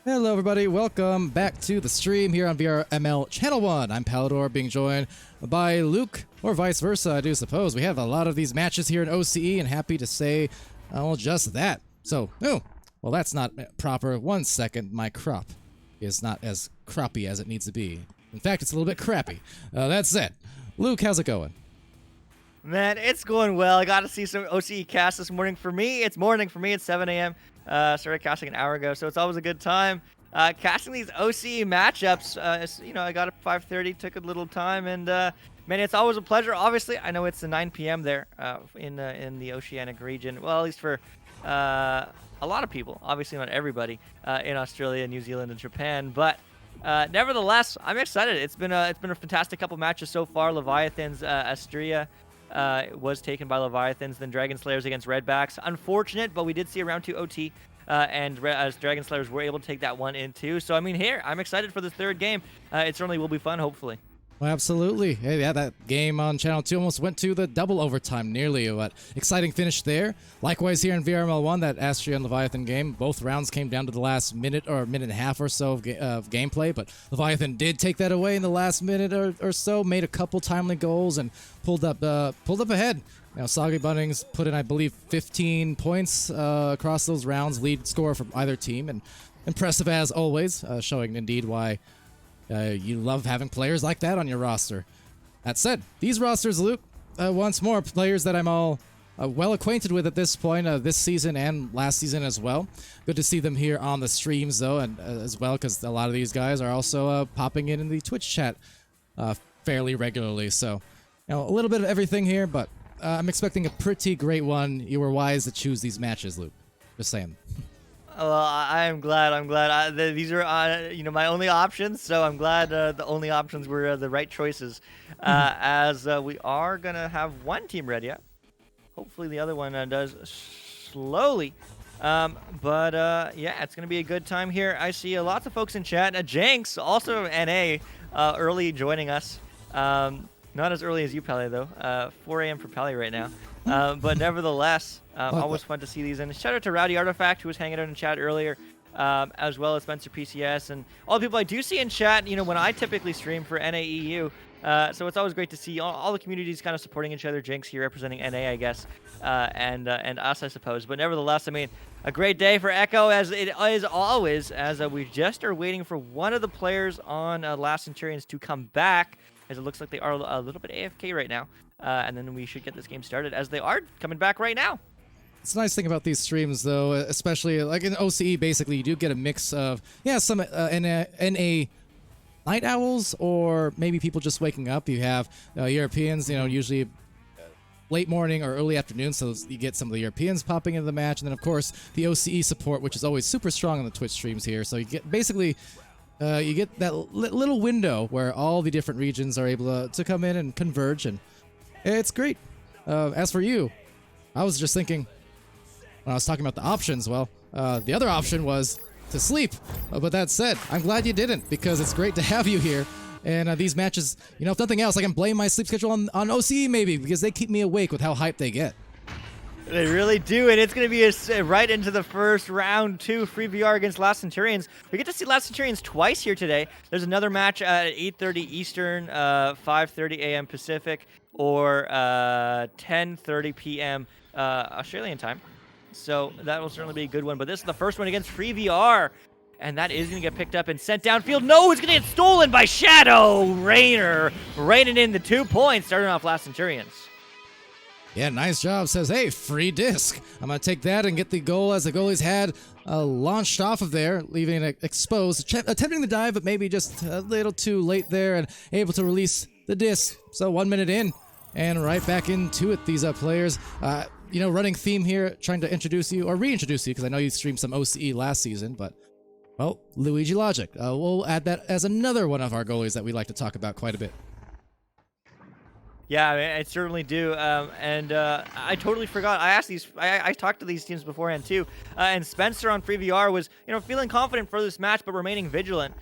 Hello everybody, welcome back to the stream here on VRML Channel 1. I'm Palidore, being joined by Luke, or vice versa, I do suppose. We have a lot of these matches here in OCE, and happy to say, well, just that. So, well that's not proper. 1 second, my crop is not as croppy as it needs to be. In fact, it's a little bit crappy. That's it. Luke, how's it going? Man, it's going well. I got to see some OCE cast this morning. For me, it's morning. For me, it's 7 a.m. Started casting an hour ago, so it's always a good time. Casting these OCE matchups, I got up 5:30, took a little time, and man, it's always a pleasure. Obviously, I know it's 9 p.m. there in the Oceanic region. Well, at least for a lot of people. Obviously, not everybody in Australia, New Zealand, and Japan, but nevertheless, I'm excited. It's been a fantastic couple matches so far. Leviathans, Astria. Was taken by Leviathans, then Dragon Slayers against Redbacks. Unfortunate, but we did see a round 2 OT, and as Dragon Slayers were able to take that one in too. So, I mean, here, I'm excited for this third game. It certainly will be fun, hopefully. Well, absolutely. Hey, yeah, that game on Channel 2 almost went to the double overtime, nearly. Exciting finish there. Likewise here in VRML 1, that Astria and Leviathan game, both rounds came down to the last minute or minute and a half or so of gameplay, but Leviathan did take that away in the last minute or so, made a couple timely goals, and pulled up ahead. Soggy Bunnings put in, I believe, 15 points across those rounds, lead scorer from either team, and impressive as always, showing indeed why you love having players like that on your roster. That said, these rosters, Luke, once more, players that I'm all well acquainted with at this point, this season and last season as well. Good to see them here on the streams, though, and as well, because a lot of these guys are also popping in the Twitch chat fairly regularly. So, a little bit of everything here, but I'm expecting a pretty great one. You were wise to choose these matches, Luke. Just saying. Well, I'm glad. These are, my only options, so I'm glad the only options were the right choices. As we are going to have one team ready. Hopefully the other one does slowly. Yeah, it's going to be a good time here. I see lots of folks in chat. Jenks, also NA, early joining us. Not as early as you, Pele, though. 4 a.m. for Pele right now. But nevertheless, always fun to see these. And shout out to Rowdy Artifact, who was hanging out in chat earlier, as well as Spencer PCS, and all the people I do see in chat, when I typically stream for NAEU. So it's always great to see all the communities kind of supporting each other. Jinx here representing NA, I guess, and us, I suppose. But nevertheless, I mean, a great day for Echo, as it is always, as we just are waiting for one of the players on Last Centurions to come back, as it looks like they are a little bit AFK right now. And then we should get this game started, as they are coming back right now. It's a nice thing about these streams, though, especially like in OCE, basically, you do get a mix of, some NA night owls, or maybe people just waking up. You have Europeans, usually late morning or early afternoon, so you get some of the Europeans popping into the match. And then, of course, the OCE support, which is always super strong on the Twitch streams here. So you get basically... you get that little window where all the different regions are able to come in and converge, and it's great. As for you, I was just thinking, when I was talking about the options, well, the other option was to sleep. But that said, I'm glad you didn't, because it's great to have you here. And these matches, if nothing else, I can blame my sleep schedule on OCE maybe, because they keep me awake with how hyped they get. They really do, and it's going to be right into the first round 2 FreeVR against Last Centurions. We get to see Last Centurions twice here today. There's another match at 8:30 Eastern, 5:30 a.m. Pacific, or 10:30 p.m. Australian time. So that will certainly be a good one. But this is the first one against FreeVR, and that is going to get picked up and sent downfield. No, it's going to get stolen by Shadow Rainer, raining in the 2 points, starting off Last Centurions. Yeah, nice job. Says, hey, free disc. I'm going to take that and get the goal, as the goalie's had launched off of there, leaving it exposed. Attempting the dive, but maybe just a little too late there, and able to release the disc. So 1 minute in, and right back into it, these players. Running theme here, trying to introduce you, or reintroduce you, because I know you streamed some OCE last season, but, well, Luigi Logic. We'll add that as another one of our goalies that we like to talk about quite a bit. Yeah, I certainly do, and I totally forgot. I talked to these teams beforehand too, and Spencer on FreeVR was, feeling confident for this match, but remaining vigilant.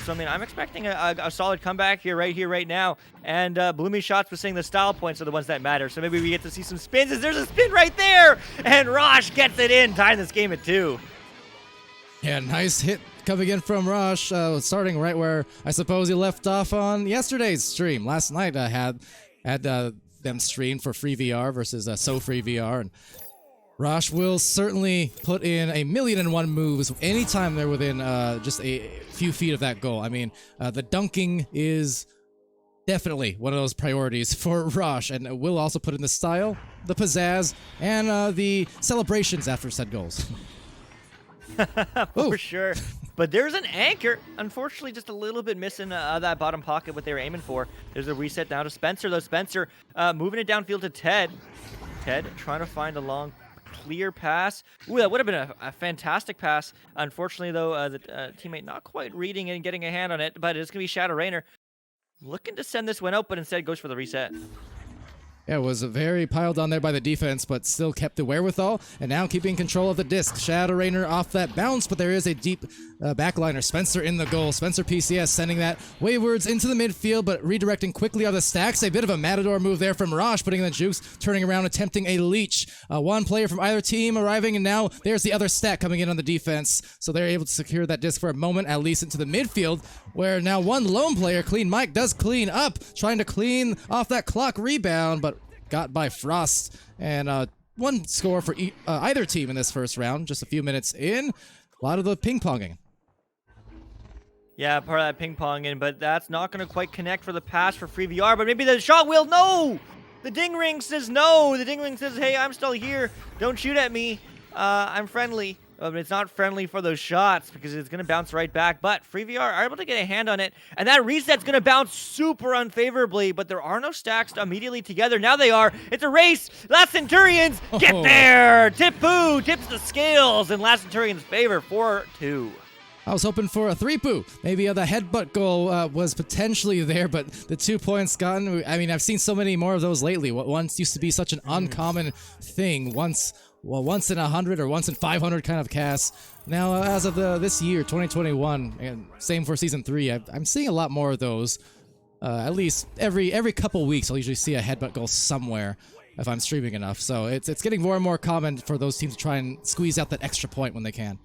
So I mean, I'm expecting a solid comeback here, right now. And Bloomy Shots was saying the style points are the ones that matter. So maybe we get to see some spins. There's a spin right there, and Rosh gets it in, tying this game at 2. Yeah, nice hit coming in from Rush, starting right where I suppose he left off on yesterday's stream. Last night I had them streamed for FreeVR versus FreeVR, and Rush will certainly put in 1,000,001 moves anytime they're within just a few feet of that goal. I mean, the dunking is definitely one of those priorities for Rush, and will also put in the style, the pizzazz, and the celebrations after said goals. For sure. But there's an anchor. Unfortunately, just a little bit missing that bottom pocket, what they were aiming for. There's a reset down to Spencer, though. Spencer moving it downfield to Ted. Ted trying to find a long, clear pass. Ooh, that would have been a fantastic pass. Unfortunately, though, the teammate not quite reading it and getting a hand on it, but it's going to be Shadow Rainer looking to send this one out, but instead goes for the reset. Yeah, it was very piled on there by the defense, but still kept the wherewithal, and now keeping control of the disc. Shadow Rainer off that bounce, but there is a deep backliner. Spencer in the goal. Spencer PCS sending that waywards into the midfield, but redirecting quickly on the stacks. A bit of a Matador move there from Rosh, putting in the jukes, turning around, attempting a leech. One player from either team arriving, and now there's the other stack coming in on the defense. So they're able to secure that disc for a moment, at least into the midfield, where now one lone player, Clean Mike, does clean up, trying to clean off that clock rebound, but got by Frost, and one score for either team in this first round. Just a few minutes in, a lot of the ping-ponging. Yeah, part of that ping-ponging, but that's not going to quite connect for the pass for FreeVR, but maybe the shot will. No! The ding ring says no. The ding ring says, hey, I'm still here. Don't shoot at me. I'm friendly. But it's not friendly for those shots because it's going to bounce right back. But FreeVR are able to get a hand on it. And that reset's going to bounce super unfavorably. But there are no stacks immediately together. Now they are. It's a race. Last Centurions, get there. Tipu tips the scales in Last Centurions' favor, 4-2. I was hoping for a 3-poo. Maybe the headbutt goal was potentially there, but the 2 points gotten. I mean, I've seen so many more of those lately. What once used to be such an uncommon thing. Once in 100 or once in 500 kind of casts. Now, as of this year, 2021, and same for Season 3, I'm seeing a lot more of those. At least every couple weeks, I'll usually see a headbutt goal somewhere if I'm streaming enough. So it's getting more and more common for those teams to try and squeeze out that extra point when they can.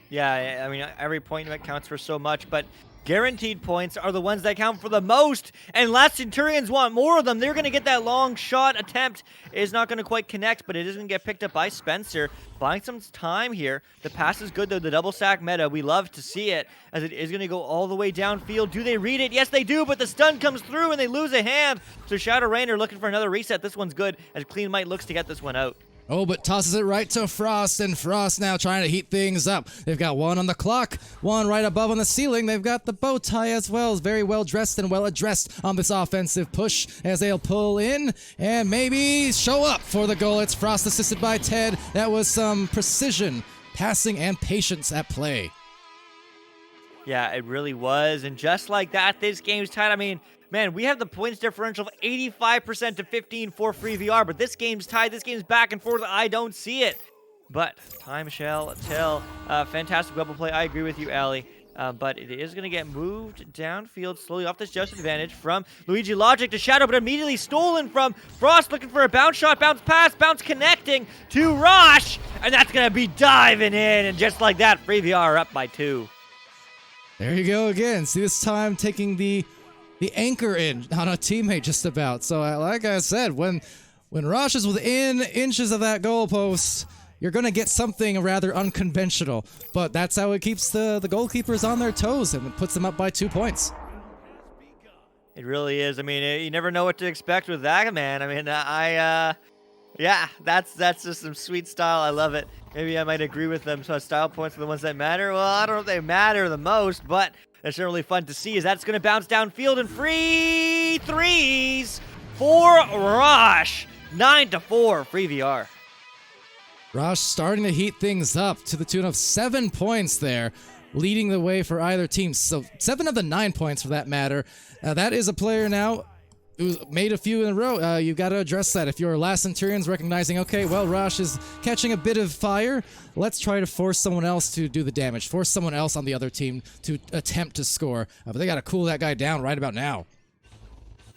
Yeah, I mean, every point that counts for so much, but guaranteed points are the ones that count for the most, and Last Centurions want more of them. They're going to get that long shot attempt. It is not going to quite connect, but it is going to get picked up by Spencer. Buying some time here. The pass is good, though. The double sack meta, we love to see it, as it is going to go all the way downfield. Do they read it? Yes, they do, but the stun comes through, and they lose a hand. So Shadow Rainer looking for another reset. This one's good, as Clean Might looks to get this one out. Oh, but tosses it right to Frost, and Frost now trying to heat things up. They've got one on the clock, one right above on the ceiling. They've got the bow tie as well. Very well dressed and well addressed on this offensive push as they'll pull in and maybe show up for the goal. It's Frost assisted by Ted. That was some precision, passing, and patience at play. Yeah, it really was, and just like that, this game's tied. I mean, man, we have the points differential of 85% to 15 for FreeVR, but this game's tied. This game's back and forth. I don't see it. But time shall tell. Fantastic double play. I agree with you, Ali. But it is going to get moved downfield slowly off this just advantage from Luigi Logic to Shadow, but immediately stolen from Frost, looking for a bounce shot, bounce pass, bounce connecting to Rosh, and that's going to be diving in, and just like that, FreeVR are up by 2. There you go again. See, this time taking the anchor in on a teammate just about. So like I said, when Rosh is within inches of that goalpost, you're going to get something rather unconventional. But that's how it keeps the goalkeepers on their toes and it puts them up by 2 points. It really is. I mean, you never know what to expect with that, man. I mean, yeah, that's just some sweet style. I love it. Maybe I might agree with them. So style points are the ones that matter. Well, I don't know if they matter the most, but it's really fun to see as that's going to bounce downfield and free threes for Rosh. 9-4 FreeVR. Rosh starting to heat things up to the tune of 7 points there, leading the way for either team. So 7 of the 9 points for that matter. That is a player now who's made a few in a row. You've got to address that. If you're Last Centurions recognizing, okay, well, Rosh is catching a bit of fire, let's try to force someone else to do the damage, force someone else on the other team to attempt to score. But they got to cool that guy down right about now.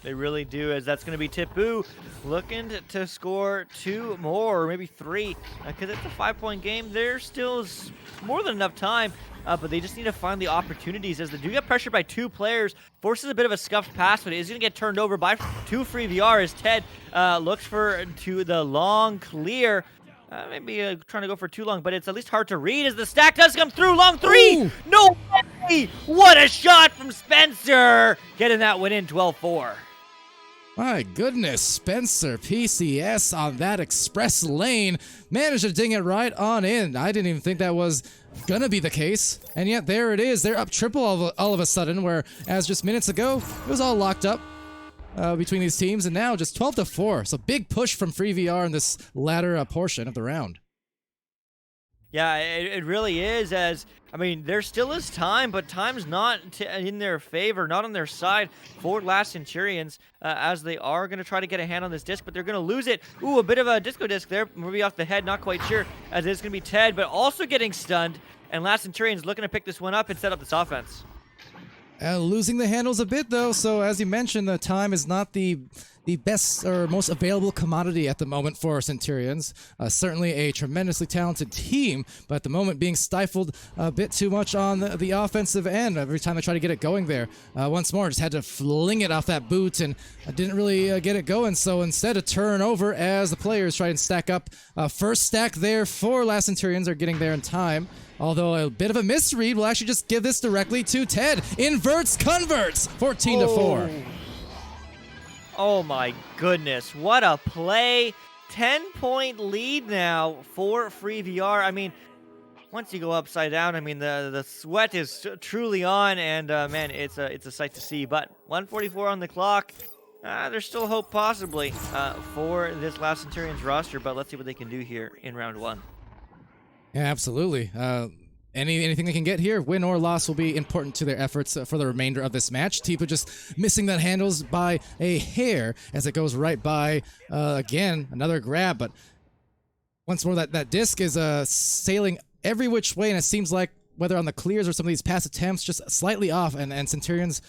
They really do, as that's going to be Tipu looking to score 2 more, or maybe 3, because it's a 5-point game. There still is more than enough time, but they just need to find the opportunities, as they do get pressured by 2 players. Forces a bit of a scuffed pass, but it is going to get turned over by 2 FreeVR as Ted looks for the long clear. Maybe trying to go for too long, but it's at least hard to read as the stack does come through. Long 3! Ooh. No way! What a shot from Spencer! Getting that one in 12-4. My goodness, Spencer PCS on that express lane managed to ding it right on in. I didn't even think that was gonna be the case, and yet there it is. They're up triple all of a sudden, where as just minutes ago it was all locked up between these teams, and now just 12-4. So big push from FreeVR in this latter portion of the round. Yeah, it really is, as, I mean, there still is time, but time's not in their favor, not on their side for last Centurions, as they are going to try to get a hand on this disc, but they're going to lose it. Ooh, a bit of a disco disc there, maybe off the head, not quite sure, as it's going to be Ted, but also getting stunned, and last Centurions looking to pick this one up and set up this offense. Losing the handles a bit, though, so as you mentioned, the time is not the best or most available commodity at the moment for Centurions. Certainly a tremendously talented team, but at the moment being stifled a bit too much on the offensive end. Every time they try to get it going there, once more, just had to fling it off that boot and didn't really get it going. So instead, a turnover as the players try and stack up. First stack there for last Centurions are getting there in time. Although a bit of a misread, we'll actually just give this directly to Ted. Inverts, converts, 14-4. Oh my goodness, what a play. 10-point lead now for FreeVR. I mean, once you go upside down, I mean, the sweat is truly on, and man, it's a sight to see. But 1:44 on the clock. There's still hope possibly for this last Centurions roster, but let's see what they can do here in round 1. Yeah, absolutely. Anything they can get here, win or loss, will be important to their efforts for the remainder of this match. Tipu just missing that handles by a hair as it goes right by, again, another grab. But once more, that disc is sailing every which way, and it seems like whether on the clears or some of these pass attempts, just slightly off, and Centurions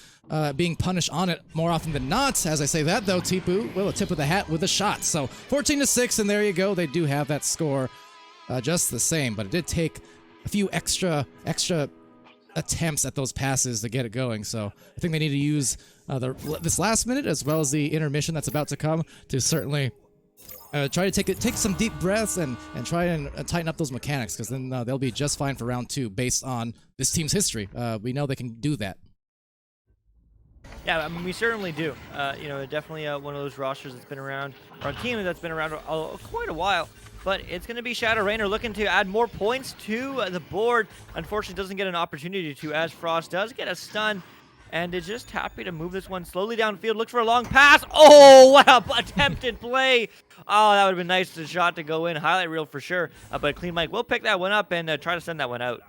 being punished on it more often than not. As I say that, though, Tipu, well, a tip of the hat with a shot. So 14-6, and there you go. They do have that score just the same, but it did take a few extra attempts at those passes to get it going. So I think they need to use this last minute as well as the intermission that's about to come to certainly try to take some deep breaths and try and tighten up those mechanics, because then they'll be just fine for round 2 based on this team's history. We know they can do that. Yeah, I mean, we certainly do. You know, definitely one of those rosters that's been around, or a team that's been around quite a while. But it's going to be Shadow Rainer looking to add more points to the board. Unfortunately, doesn't get an opportunity to, as Frost does get a stun. And is just happy to move this one slowly downfield. Looks for a long pass. Oh, what a attempted play. Oh, that would have been nice, the shot to go in. Highlight reel for sure. But Clean Mike will pick that one up and try to send that one out.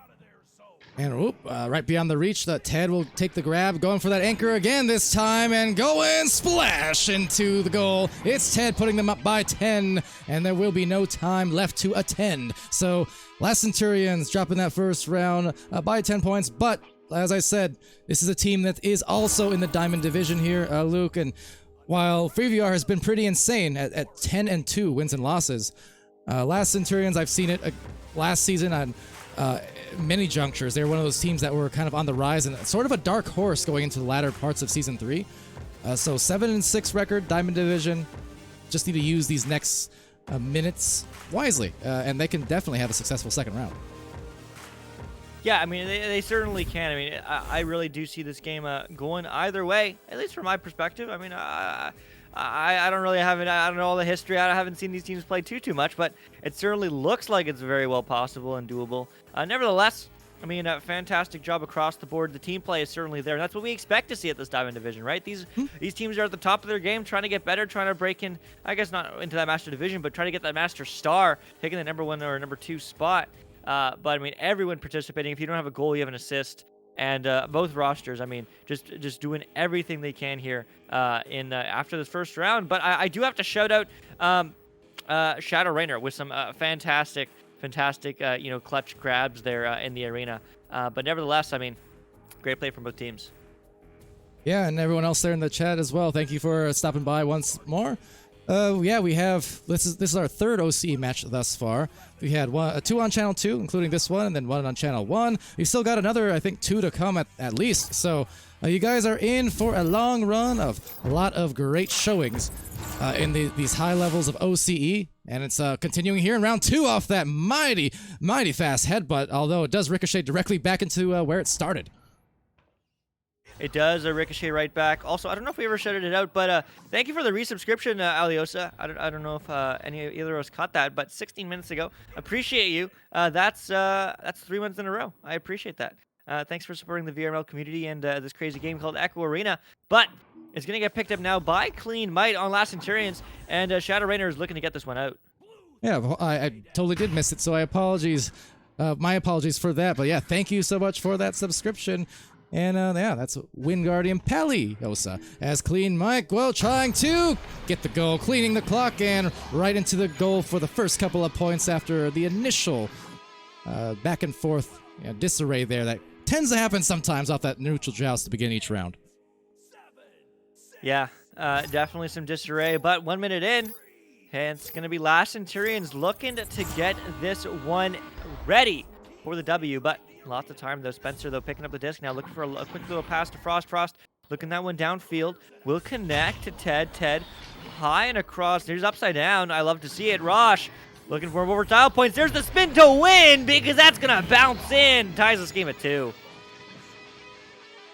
And right beyond the reach, Ted will take the grab, going for that anchor again this time, and go in, splash into the goal. It's Ted putting them up by 10, and there will be no time left to attend. So last Centurions dropping that first round by 10 points, but as I said, this is a team that is also in the Diamond Division here, Luke, and while FreeVR has been pretty insane at 10-2 wins and losses, last Centurions, I've seen it last season on many junctures. They were one of those teams that were kind of on the rise and sort of a dark horse going into the latter parts of Season 3. So 7-6 record, Diamond Division. Just need to use these next minutes wisely, and they can definitely have a successful second round. Yeah, I mean, they certainly can. I mean, I really do see this game going either way, at least from my perspective. I mean, I don't really have it. I don't know all the history. I haven't seen these teams play too much, but it certainly looks like it's very well possible and doable. Nevertheless, I mean, a fantastic job across the board. The team play is certainly there, and that's what we expect to see at this Diamond Division, right? These teams are at the top of their game, trying to get better, trying to break in, I guess not into that Master Division, but trying to get that Master Star, taking the number 1 or number 2 spot. But, I mean, everyone participating. If you don't have a goal, you have an assist. And both rosters, I mean, just doing everything they can here after this first round. But I do have to shout out Shadow Rainer with some fantastic, clutch grabs there in the arena. But nevertheless, I mean, great play from both teams. Yeah, and everyone else there in the chat as well. Thank you for stopping by once more. Yeah, we have this is our third OCE match thus far. We had two on channel 2, including this one, and then one on channel 1. We've still got another, I think, 2 to come at least. So you guys are in for a long run of a lot of great showings in these high levels of OCE, and it's continuing here in round 2 off that mighty fast headbutt. Although it does ricochet directly back into where it started. It does ricochet right back. Also, I don't know if we ever shouted it out, but thank you for the resubscription, Aliosa. I don't know if either of us caught that, but 16 minutes ago. Appreciate you. That's 3 months in a row. I appreciate that. Thanks for supporting the VRML community and this crazy game called Echo Arena. But it's going to get picked up now by Clean Might on Last Centurions, and Shadow Rainer is looking to get this one out. Yeah, well, I totally did miss it, so my apologies for that. But yeah, thank you so much for that subscription. And yeah, that's Wingardium Palidore as Clean Mike, well, trying to get the goal, cleaning the clock, and right into the goal for the first couple of points after the initial back and forth disarray there that tends to happen sometimes off that neutral joust to begin each round. Yeah, definitely some disarray, but 1 minute in, and it's going to be Last Centurions looking to get this one ready for the W, but lots of time though. Spencer though picking up the disc now, looking for a quick little pass to Frost. Frost looking that one downfield. Will connect to Ted. Ted high and across. There's upside down. I love to see it. Rosh looking for more tile points. There's the spin to win because that's gonna bounce in. Ties this game at 2.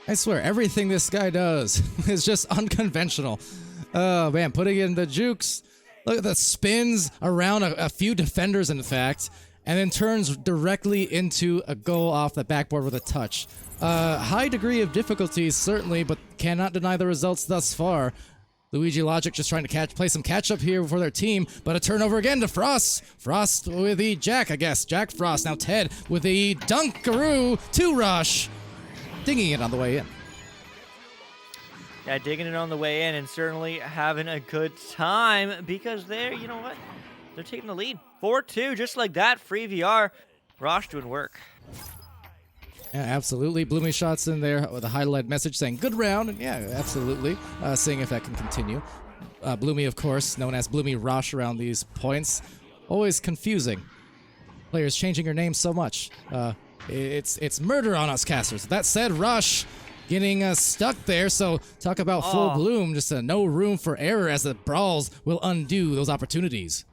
I swear, everything this guy does is just unconventional. Oh man, putting in the jukes. Look at the spins around a few defenders, in fact, and then turns directly into a goal off the backboard with a touch. High degree of difficulties, certainly, but cannot deny the results thus far. Luigi Logic just trying to play some catch-up here for their team, but a turnover again to Frost. Frost with the Jack, I guess. Jack Frost. Now Ted with the Dunkaroo to Rush. Dinging it on the way in. Yeah, digging it on the way in and certainly having a good time because you know what? They're taking the lead. 4-2, just like that. FreeVR. Rosh doing work. Yeah, absolutely. Bloomy shots in there with a highlight message saying good round. And yeah, absolutely. Seeing if that can continue. Bloomy, of course, known as Bloomy Rosh around these points. Always confusing. Players changing your name so much. It's murder on us, casters. That said, Rush getting stuck there, so talk about full bloom. Just no room for error as the brawls will undo those opportunities.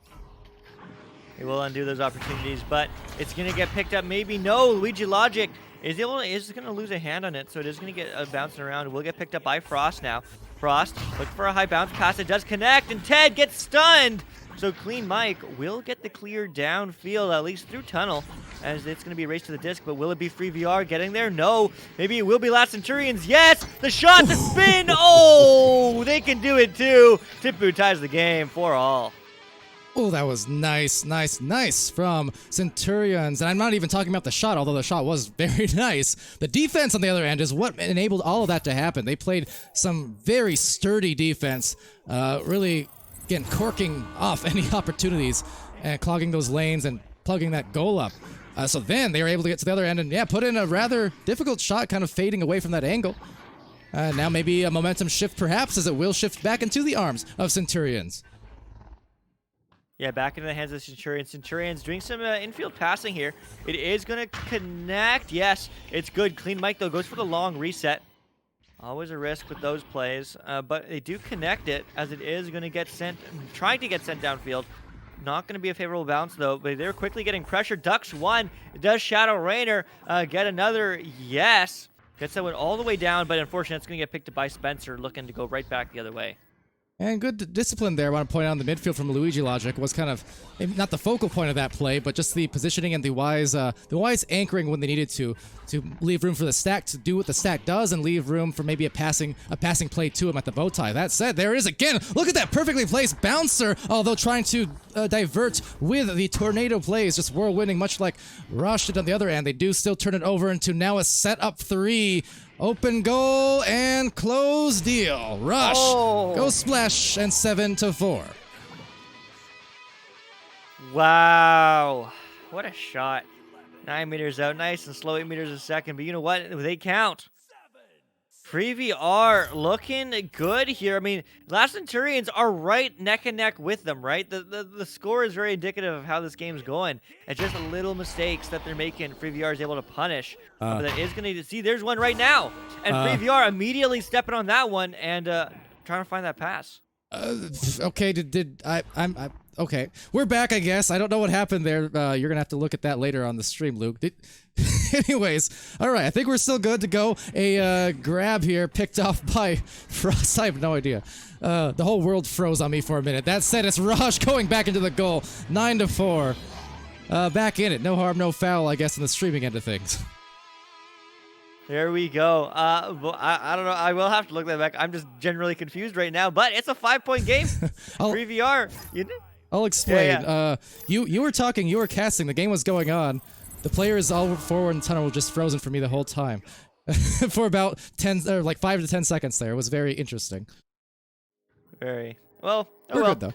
It will undo those opportunities, but it's going to get picked up. Maybe no. Luigi Logic is going to lose a hand on it, so it is going to get bouncing around. It will get picked up by Frost now. Frost looking for a high bounce pass. It does connect, and Ted gets stunned. So Clean Mike will get the clear downfield, at least through tunnel, as it's going to be a race to the disc. But will it be FreeVR getting there? No. Maybe it will be Last Centurions. Yes! The shot, the spin! Oh! They can do it too. Tipu ties the game 4-all. Oh, that was nice from Centurions. And I'm not even talking about the shot, although the shot was very nice. The defense on the other end is what enabled all of that to happen. They played some very sturdy defense, really, again, corking off any opportunities and clogging those lanes and plugging that goal up. So then they were able to get to the other end and, yeah, put in a rather difficult shot, kind of fading away from that angle. Now maybe a momentum shift, perhaps, as it will shift back into the arms of Centurions. Yeah, back into the hands of Centurions. Centurions doing some infield passing here. It is going to connect. Yes, it's good. Clean Mike, though, goes for the long reset. Always a risk with those plays, but they do connect it as it is going to get sent, trying to get sent downfield. Not going to be a favorable bounce, though, but they're quickly getting pressure. Ducks one. Does Shadow Rainer get another? Yes. Gets that one all the way down, but unfortunately, it's going to get picked up by Spencer, looking to go right back the other way. And good discipline there. I want to point out in the midfield from Luigi Logic was kind of not the focal point of that play, but just the positioning and the wise anchoring when they needed to leave room for the stack to do what the stack does and leave room for maybe a passing play to him at the bow tie. That said, there it is again. Look at that perfectly placed bouncer, although trying to divert with the tornado plays, just whirlwinding, much like Rush did on the other end. They do still turn it over into now a set up 3. Open goal and close deal. Rush goes splash and 7-4. Wow. What a shot. 9 meters out. Nice and slow, 8 meters a second. But you know what? They count. FreeVR looking good here. I mean, last Centurions are right neck and neck with them, right? The score is very indicative of how this game's going. It's just little mistakes that they're making. FreeVR is able to punish. But that is going to see, there's one right now. And FreeVR immediately stepping on that one and trying to find that pass. Okay, okay. We're back, I guess. I don't know what happened there. You're gonna have to look at that later on the stream, Luke. Anyways, all right. I think we're still good to go. A grab here picked off by Frost. I have no idea. The whole world froze on me for a minute. That said, it's Raj going back into the goal. 9-4. Back in it. No harm, no foul, I guess, in the streaming end of things. There we go. I don't know. I will have to look that back. I'm just generally confused right now, but it's a 5-point game. FreeVR. I'll explain. Yeah. You were talking, you were casting, the game was going on. The players all forward in the tunnel were just frozen for me the whole time. For about 5 to 10 seconds there. It was very interesting. Very. Well, We're good though.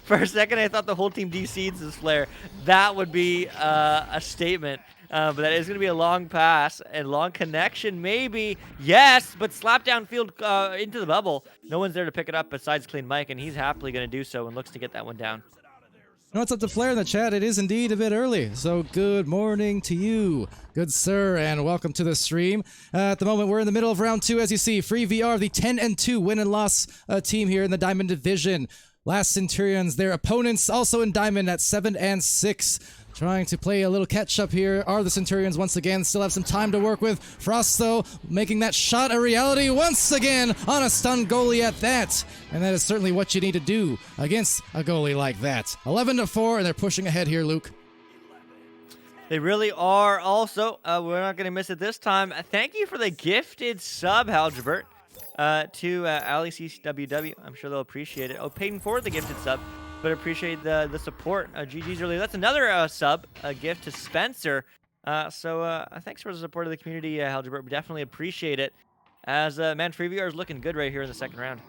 For a second, I thought the whole team DC'd this flare. That would be a statement. But that is going to be a long pass and long connection, maybe. Yes, but slap downfield into the bubble. No one's there to pick it up besides Clean Mike, and he's happily going to do so and looks to get that one down. No, what's up to Flair in the chat? It is indeed a bit early, so good morning to you, good sir, and welcome to the stream. At the moment, we're in the middle of round 2, as you see. FreeVR, the 10-2 win and loss team here in the Diamond Division. Last Centurions, their opponents, also in Diamond at 7-6. Trying to play a little catch-up here are the Centurions once again. Still have some time to work with. Frost, though, making that shot a reality once again on a stun goalie at that. And that is certainly what you need to do against a goalie like that. 11-4, and they're pushing ahead here, Luke. They really are. Also, we're not going to miss it this time. Thank you for the gifted sub, Halgebert, to AliCWW. I'm sure they'll appreciate it. Oh, paying for the gifted sub. But appreciate the support. GG's earlier. That's another sub, a gift to Spencer. So thanks for the support of the community, Halgebert. We definitely appreciate it. As, man, FreeVR is looking good right here in the second round.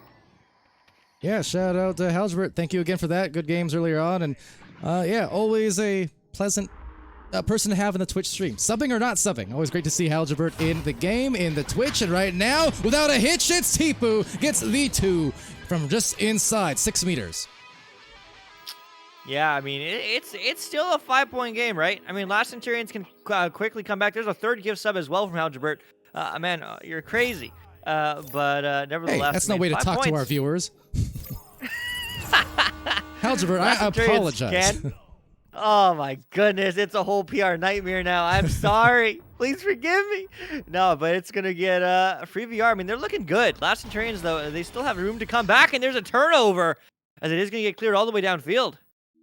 Yeah, shout out to Halgebert. Thank you again for that. Good games earlier on. And, yeah, always a pleasant person to have in the Twitch stream. Subbing or not subbing. Always great to see Halgebert in the game, in the Twitch. And right now, without a hitch, it's Tipu. Gets the 2 from just inside 6 meters. Yeah, I mean, it's still a 5-point game, right? I mean, last Centurions can quickly come back. There's a third gift sub as well from Halgebert. Man, you're crazy. But nevertheless, hey, that's no way to talk to our viewers. Halgebert, I apologize. Oh my goodness, it's a whole PR nightmare now. I'm sorry. Please forgive me. No, but it's gonna get FreeVR. I mean, they're looking good. Last Centurions, though, they still have room to come back, and there's a turnover as it is gonna get cleared all the way downfield.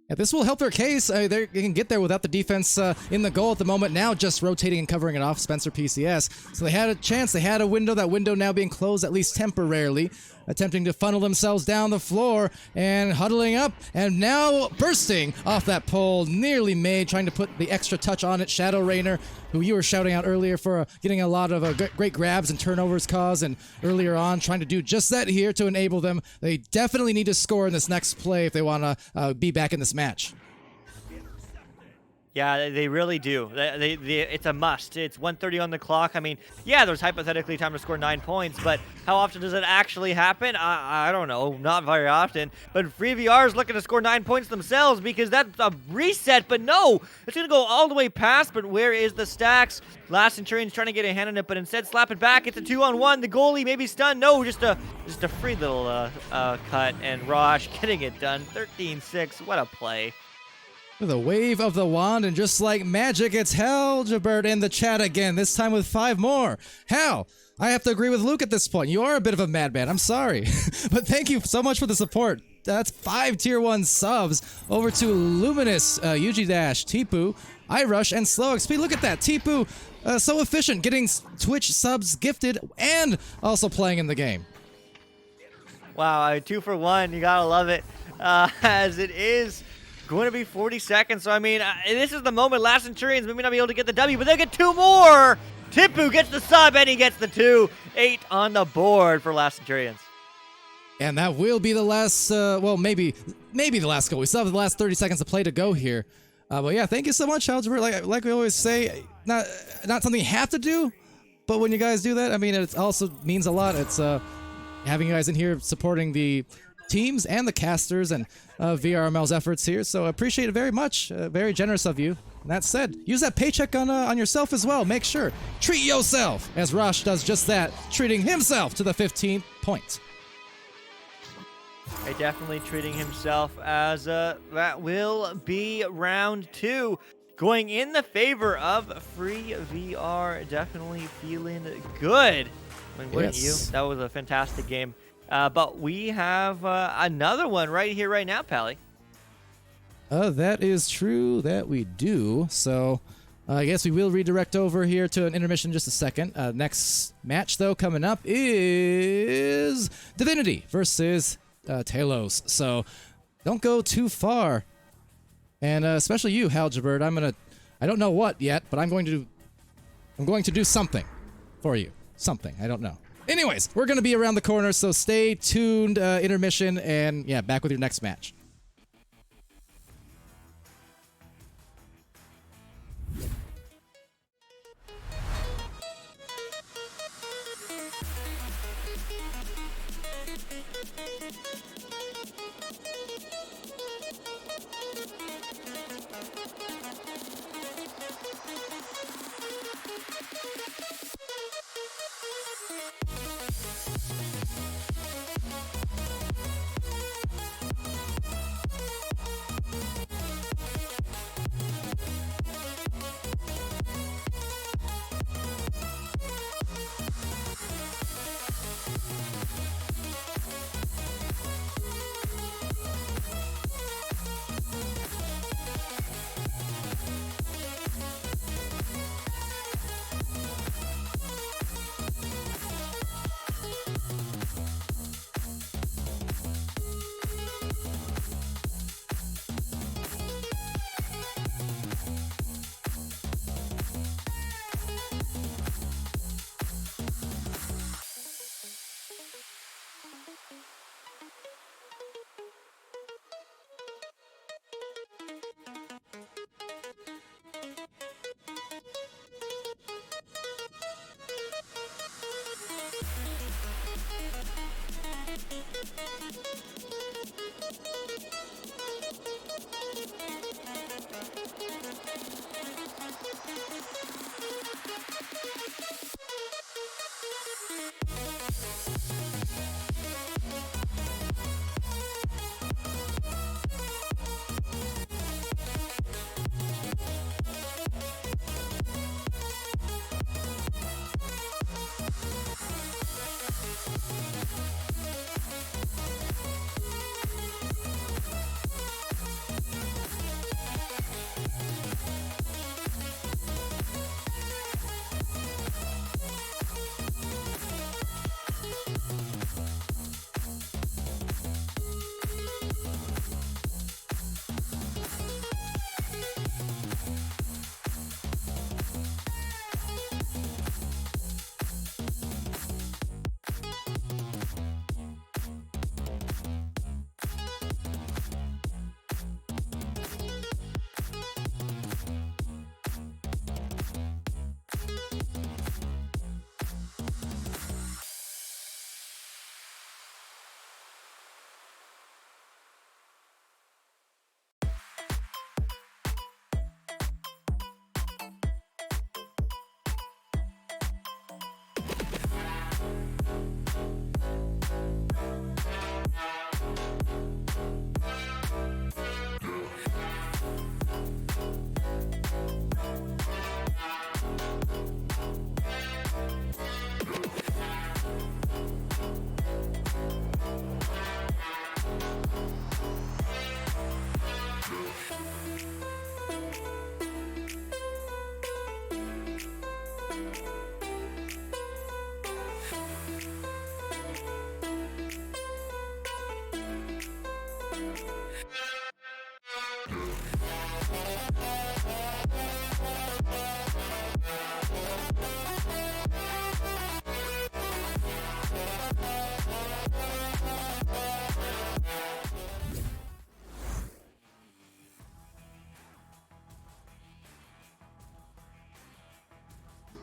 Yeah, this will help their case. They can get there without the defense in the goal at the moment. Now just rotating and covering it off Spencer PCS. So they had a chance. They had a window. That window now being closed at least temporarily. Attempting to funnel themselves down the floor and huddling up. And now bursting off that pole. Nearly made. Trying to put the extra touch on it. Shadow Rainer, who you were shouting out earlier for getting a lot of great grabs and turnovers caused. And earlier on trying to do just that here to enable them. They definitely need to score in this next play if they want to be back in this match. Yeah, they really do. It's a must. It's 1:30 on the clock. I mean, yeah, there's hypothetically time to score 9 points, but how often does it actually happen? I don't know. Not very often. But FreeVR is looking to score 9 points themselves because that's a reset. But no, it's going to go all the way past. But where is the stacks? Last Centurion's trying to get a hand on it, but instead slap it back. It's a 2-on-1. The goalie maybe stunned. No, just a free little cut. And Raj getting it done. 13-6. What a play. With a wave of the wand, and just like magic, it's Halgebert in the chat again, this time with 5 more. Hal, I have to agree with Luke at this point. You are a bit of a madman. I'm sorry. But thank you so much for the support. That's 5 tier 1 subs over to Luminous, UG Dash, Tipu, iRush, and Slow XP. Look at that. Tipu, so efficient, getting Twitch subs gifted and also playing in the game. Wow, 2 for 1. You gotta love it. As it is going to be 40 seconds. So, I mean, this is the moment. Last Centurions maybe not be able to get the W, but they'll get 2 more. Tipu gets the sub, and he gets the 2. 8 on the board for Last Centurions. And that will be the last, well, maybe the last goal. We still have the last 30 seconds of play to go here. But yeah, thank you so much, Halgebert. Like we always say, not something you have to do, but when you guys do that, I mean, it also means a lot. It's having you guys in here supporting the teams and the casters and VRML's efforts here, so I appreciate it very much. Very generous of you. And that said, use that paycheck on yourself as well. Make sure. Treat yourself, as Rosh does just that, treating himself to the 15th point. Definitely treating himself, as that will be round 2. Going in the favor of FreeVR. Definitely feeling good. I mean, wouldn't you? That was a fantastic game. But we have another one right here, right now, Pally. That is true that we do. So I guess we will redirect over here to an intermission in just a second. Next match, though, coming up is Divinity versus Talos. So don't go too far. And especially you, Halgebird. I don't know what yet, but I'm going to do something for you. Something. I don't know. Anyways, we're going to be around the corner, so stay tuned. Intermission, and yeah, back with your next match.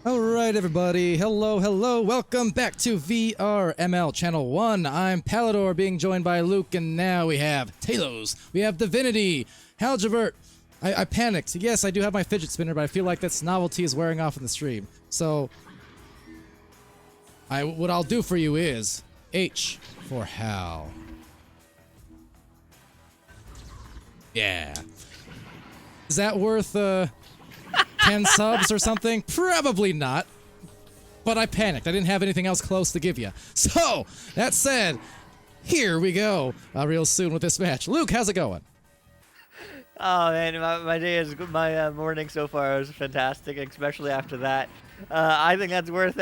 All right, everybody. Hello, hello. Welcome back to VRML Channel 1. I'm Palidore, being joined by Luke, and now we have Talos. We have Divinity. Halgebert. I panicked. Yes, I do have my fidget spinner, but I feel like this novelty is wearing off in the stream. So, what I'll do for you is H for Hal. Yeah. Is that worth 10 subs or something? Probably not. But I panicked. I didn't have anything else close to give you. So, that said, here we go real soon with this match. Luke, how's it going? Oh man, my day is my morning so far is fantastic, especially after that. I think that's worth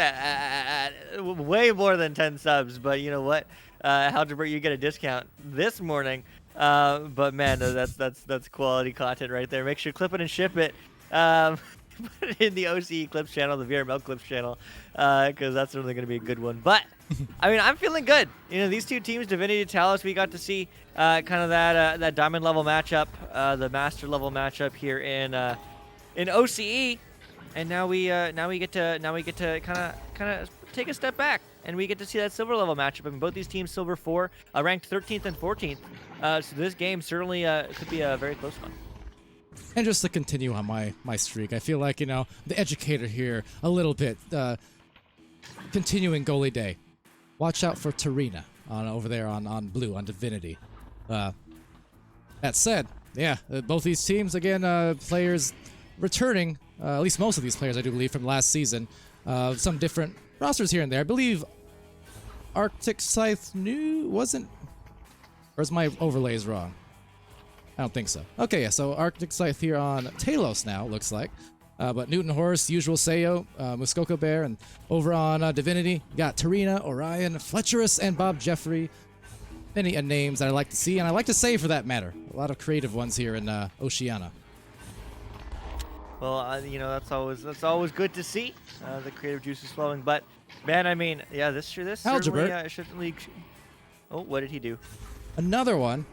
way more than 10 subs. But you know what, Halgebert, you get a discount this morning. But man, that's quality content right there. Make sure to clip it and ship it. Put it in the OCE Clips channel, the VRML Clips channel, because that's certainly going to be a good one. But I mean, I'm feeling good. You know, these two teams, Divinity, Talos, we got to see kind of that diamond level matchup, the master level matchup here in OCE, and now we get to kind of take a step back, and we get to see that silver level matchup. I mean, both these teams silver 4, ranked 13th and 14th. So this game certainly could be a very close one. And just to continue on my streak, I feel like, you know, the educator here a little bit, continuing goalie day. Watch out for Tarina over there on blue, on Divinity. That said, yeah, both these teams, again, players returning, at least most of these players, I do believe, from last season. Some different rosters here and there. I believe Arctic Scythe wasn't, or is my overlays wrong? I don't think so. Okay, yeah, so Arctic Scythe here on Talos now, looks like. But Newton Horse, Usual Sayo, Muskoka Bear, and over on Divinity, you got Tarina, Orion, Fletcherus, and Bob Jeffrey. Many names that I like to see, and I like to say for that matter. A lot of creative ones here in Oceania. Well, you know, that's always good to see, the creative juices flowing. But man, I mean, yeah, this certainly. Oh, what did he do? Another one.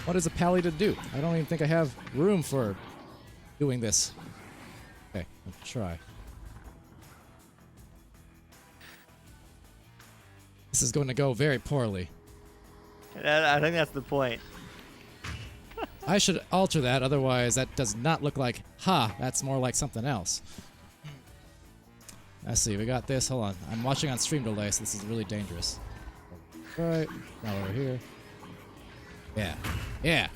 What is a pally to do? I don't even think I have room for doing this. Okay, let's try. This is going to go very poorly. I think that's the point. I should alter that, otherwise that does not look like ha. That's more like something else. Let's see, we got this. Hold on. I'm watching on stream delay, so this is really dangerous. Right, now over here. Yeah. Yeah.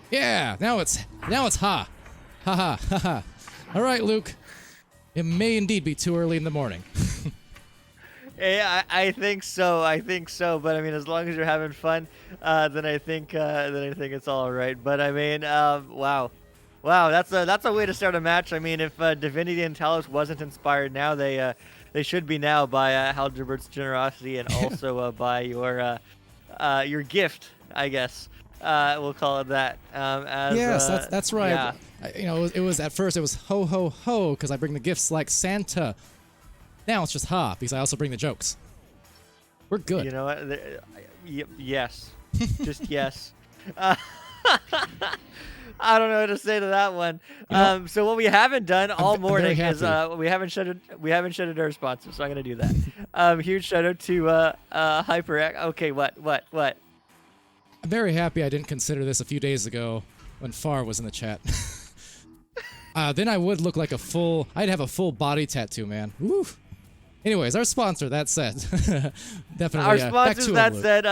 Yeah, now it's ha. Ha ha ha ha. All right, Luke. It may indeed be too early in the morning. Yeah, I think so. But I mean, as long as you're having fun, then I think it's all right. But I mean, wow, that's a way to start a match. I mean, if Divinity and Talos wasn't inspired now, they should be now by Halgebert's generosity and also by your gift, I guess. We'll call it that. Yes, that's right. Yeah. You know, it was at first it was ho ho ho because I bring the gifts like Santa. Now it's just ha because I also bring the jokes. We're good. You know what? Yes, just yes. I don't know what to say to that one. So what we haven't done all morning is we haven't shouted our sponsor, so I'm gonna do that. Huge shout out to HyperX. Okay, what? I'm very happy I didn't consider this a few days ago when Far was in the chat. Then I would look like I'd have a full body tattoo, man. Woo. Anyways, our sponsor, that said. Definitely. Our sponsors, that said,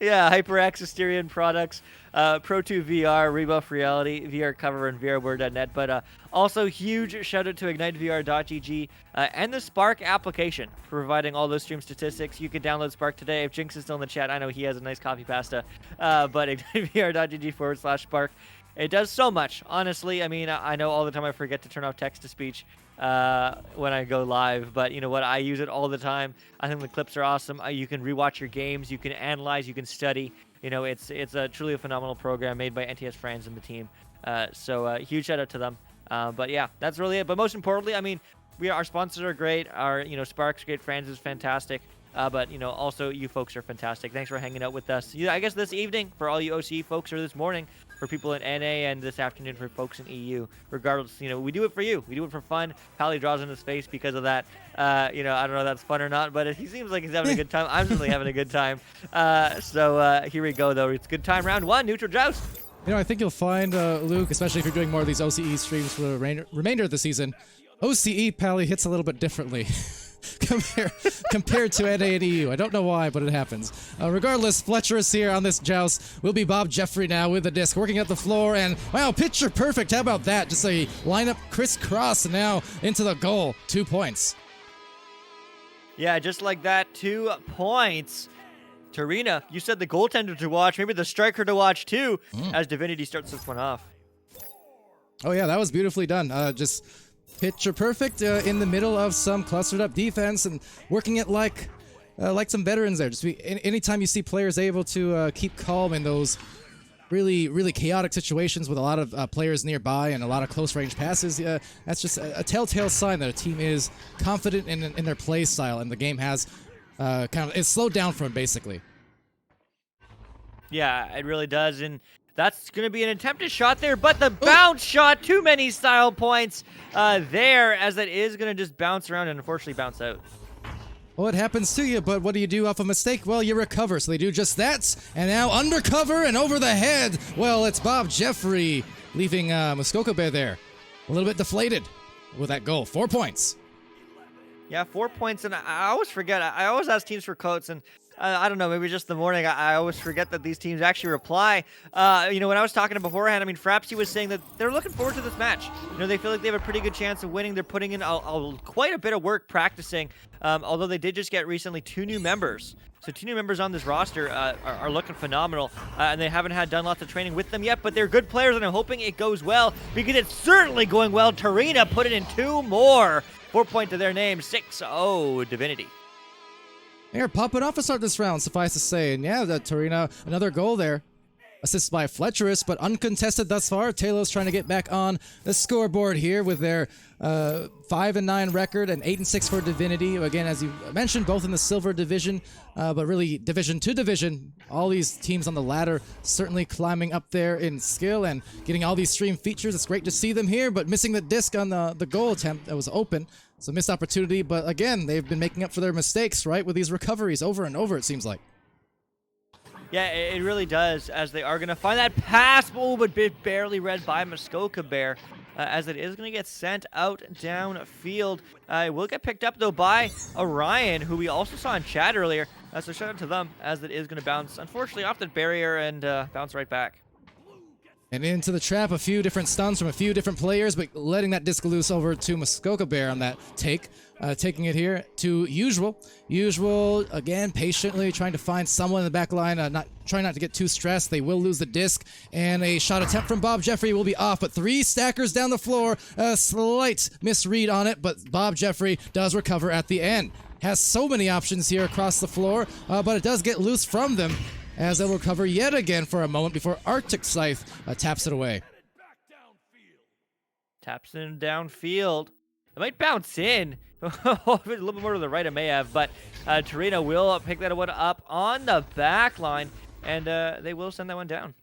yeah, HyperX, Asterion Products, Pro2 VR, Rebuff Reality, VR Cover, and VRWord.net. But also, huge shout out to IgniteVR.gg and the Spark application for providing all those stream statistics. You can download Spark today. If Jinx is still in the chat, I know he has a nice coffee pasta. But IgniteVR.gg/Spark. It does so much, honestly. I mean, I know all the time I forget to turn off text-to-speech when I go live, but you know what? I use it all the time. I think the clips are awesome. You can rewatch your games, you can analyze, you can study. You know, it's truly a phenomenal program made by NTS Franz and the team. So huge shout out to them. But yeah, that's really it. But most importantly, I mean, our sponsors are great. Our Spark's great. Franz is fantastic. But, also you folks are fantastic. Thanks for hanging out with us. I guess this evening for all you OCE folks, or this morning for people in NA, and this afternoon for folks in EU. Regardless, we do it for you. We do it for fun. Pally draws in his face because of that. I don't know if that's fun or not, but he seems like he's having a good time. I'm certainly having a good time. So here we go, though. It's good time. Round 1, neutral joust. I think you'll find, Luke, especially if you're doing more of these OCE streams for the remainder of the season, OCE Pally hits a little bit differently compared to NA and EU. I don't know why, but it happens. Regardless, Fletcherus here on this joust will be Bob Jeffrey now with the disc, working up the floor, and wow, picture perfect. How about that? Just a lineup crisscross now into the goal. 2 points. Yeah, just like that, 2 points. Tarina, you said the goaltender to watch, maybe the striker to watch too, as Divinity starts this one off. Oh yeah, that was beautifully done. Just picture perfect in the middle of some clustered up defense and working it like some veterans there. Just anytime you see players able to keep calm in those really chaotic situations with a lot of players nearby and a lot of close range passes, that's just a telltale sign that a team is confident in their play style, and the game has it's slowed down for him basically. Yeah, it really does, and that's going to be an attempted shot there, but the bounce shot, too many style points there, as that is going to just bounce around and unfortunately bounce out. Well, it happens to you, but what do you do off a mistake? Well, you recover, so they do just that, and now undercover and over the head. Well, it's Bob Jeffrey leaving Muskoka Bear there a little bit deflated with that goal. 4 points. Yeah, 4 points, and I always forget. I always ask teams for quotes, and I don't know, maybe just the morning, I always forget that these teams actually reply. When I was talking to beforehand, Frapsy was saying that they're looking forward to this match. They feel like they have a pretty good chance of winning. They're putting in quite a bit of work practicing, although they did just get recently 2 new members. So 2 new members on this roster are looking phenomenal, and they haven't done lots of training with them yet, but they're good players, and I'm hoping it goes well, because it's certainly going well. Tarina put it in 2 more. 4 point to their name, 6-0 Divinity. They're popping off to start this round, suffice to say. And yeah, Tarina, another goal there. Assisted by Fletcherus, but uncontested thus far. Talos trying to get back on the scoreboard here with their 5-9 record and 8-6 for Divinity. Again, as you mentioned, both in the silver division, but really division to division. All these teams on the ladder certainly climbing up there in skill and getting all these stream features. It's great to see them here, but missing the disc on the goal attempt that was open. So missed opportunity, but again, they've been making up for their mistakes, right, with these recoveries over and over, it seems like. Yeah, it really does, as they are going to find that pass, but barely read by Muskoka Bear, as it is going to get sent out downfield. It will get picked up, though, by Orion, who we also saw in chat earlier. So shout out to them, as it is going to bounce, unfortunately, off the barrier and bounce right back. And into the trap, a few different stuns from a few different players, but letting that disc loose over to Muskoka Bear on that take. Taking it here to Usual. Usual, again, patiently trying to find someone in the back line, trying not to get too stressed. They will lose the disc, and a shot attempt from Bob Jeffrey will be off, but 3 stackers down the floor. A slight misread on it, but Bob Jeffrey does recover at the end. Has so many options here across the floor, but it does get loose from them, as they'll recover yet again for a moment before Arctic Scythe taps it away. Taps in downfield. It might bounce in. A little bit more to the right, it may have, but Tarina will pick that one up on the back line, and they will send that one down.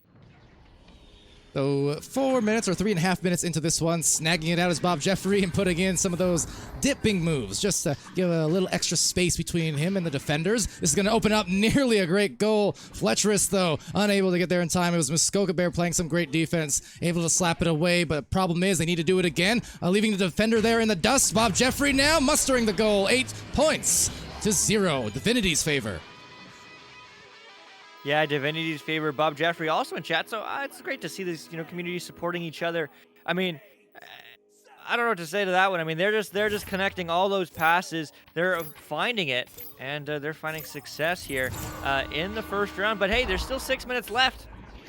So 4 minutes or 3.5 minutes into this one, snagging it out is Bob Jeffrey and putting in some of those dipping moves just to give a little extra space between him and the defenders. This is going to open up nearly a great goal. Fletcherus, though, unable to get there in time. It was Muskoka Bear playing some great defense, able to slap it away, but problem is they need to do it again, leaving the defender there in the dust. Bob Jeffrey now mustering the goal. 8 points to 0. Divinity's favor. Yeah, Divinity's favor. Bob Jeffrey also in chat, so it's great to see this, community supporting each other. I don't know what to say to that one. They're just connecting all those passes. They're finding it, and they're finding success here in the first round. But hey, there's still 6 minutes left.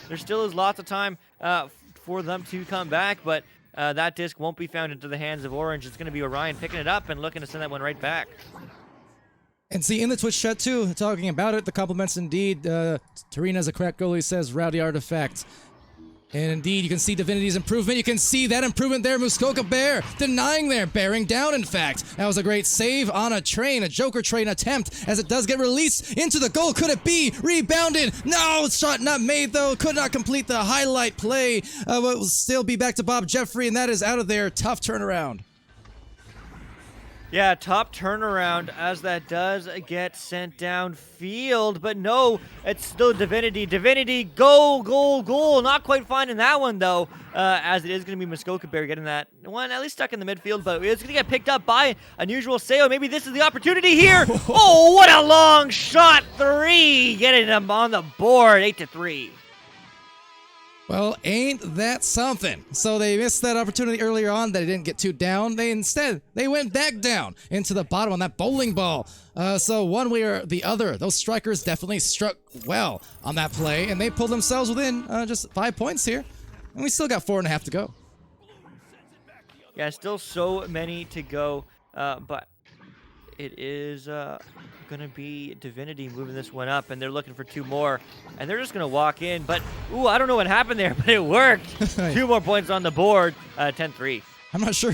There still is lots of time for them to come back, but that disc won't be found into the hands of Orange. It's going to be Orion picking it up and looking to send that one right back. And see, in the Twitch chat, too, talking about it, the compliments indeed. Tarina's a crack goalie, says Rowdy Artifact. And indeed, you can see Divinity's improvement. You can see that improvement there. Muskoka Bear denying there, bearing down, in fact. That was a great save on a train, a Joker train attempt, as it does get released into the goal. Could it be? Rebounded. No, shot not made, though. Could not complete the highlight play. But will still be back to Bob Jeffrey, and that is out of there. Tough turnaround. Yeah, top turnaround as that does get sent downfield, but no, it's still Divinity. Divinity, goal, goal, goal. Not quite finding that one, though, as it is going to be Muskoka Bear getting that one at least stuck in the midfield, but it's going to get picked up by Unusual Sayo. Maybe this is the opportunity here. Oh, what a long shot. 3, getting them on the board, 8-3. Well, ain't that something? So they missed that opportunity earlier on that they didn't get too down. They went back down into the bottom on that bowling ball. So one way or the other, those strikers definitely struck well on that play, and they pulled themselves within just 5 points here. And we still got 4.5 to go. Yeah, still so many to go, but it is going to be Divinity moving this one up, and they're looking for 2 more, and they're just going to walk in. But, ooh, I don't know what happened there, but it worked. 2 more points on the board, 10-3. I'm not sure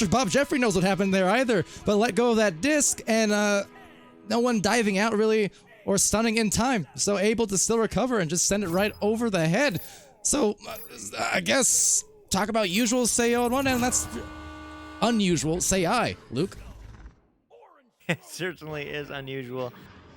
Bob Jeffrey knows what happened there either, but let go of that disc, and no one diving out really or stunning in time, so able to still recover and just send it right over the head. So I guess talk about usual Sayo on one end, and that's unusual, say I, Luke. It certainly is unusual,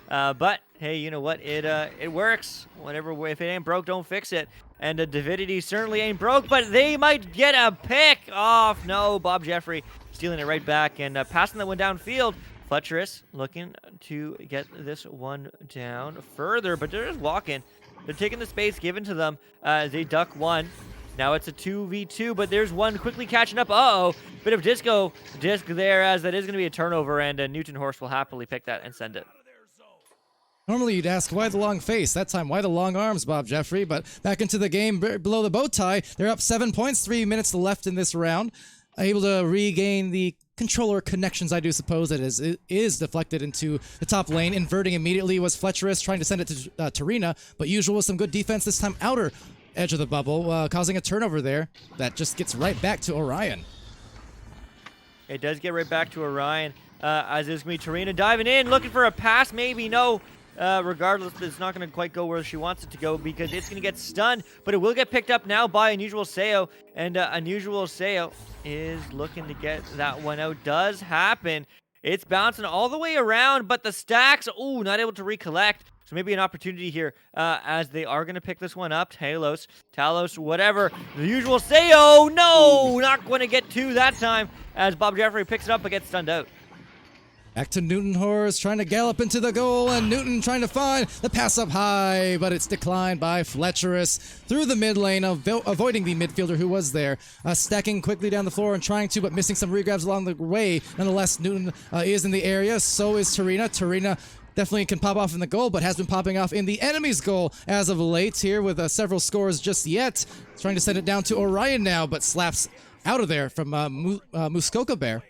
but hey, you know what? It works. Whatever. If it ain't broke, don't fix it. And Divinity certainly ain't broke, but they might get a pick off. No, Bob Jeffrey stealing it right back and passing that one downfield. Fletcherus looking to get this one down further, but they're just walking. They're taking the space given to them. They duck one. Now it's a 2v2, but there's one quickly catching up. Uh-oh, bit of disc there, as that is going to be a turnover, and Newton Horse will happily pick that and send it. Normally you'd ask, why the long face? That time, why the long arms, Bob Jeffrey? But back into the game below the bow tie. They're up 7 points, 3 minutes left in this round. Able to regain the controller connections, I do suppose. It is deflected into the top lane. Inverting immediately was Fletcherus, trying to send it to Tarina, but usual with some good defense this time. Outer edge of the bubble, causing a turnover there that just gets right back to Orion. It does get right back to Orion, as it's going to be Tarina diving in, looking for a pass, maybe, no. Regardless, it's not going to quite go where she wants it to go because it's going to get stunned, but it will get picked up now by Unusual Sayo, and Unusual Sayo is looking to get that one out. Does happen. It's bouncing all the way around, but the stacks, ooh, not able to recollect. So maybe an opportunity here, as they are going to pick this one up. Talos, whatever. The Usual Sayo, no, not going to get 2 that time, as Bob Jeffrey picks it up but gets stunned out. Back to Newton Horse, trying to gallop into the goal, and Newton trying to find the pass up high, but it's declined by Fletcherus through the mid lane, avoiding the midfielder who was there, stacking quickly down the floor and trying to, but missing some regrabs along the way. Nonetheless, Newton is in the area, so is Tarina. Tarina definitely can pop off in the goal, but has been popping off in the enemy's goal as of late here with several scores just yet. Trying to send it down to Orion now, but slaps out of there from Muskoka Bear.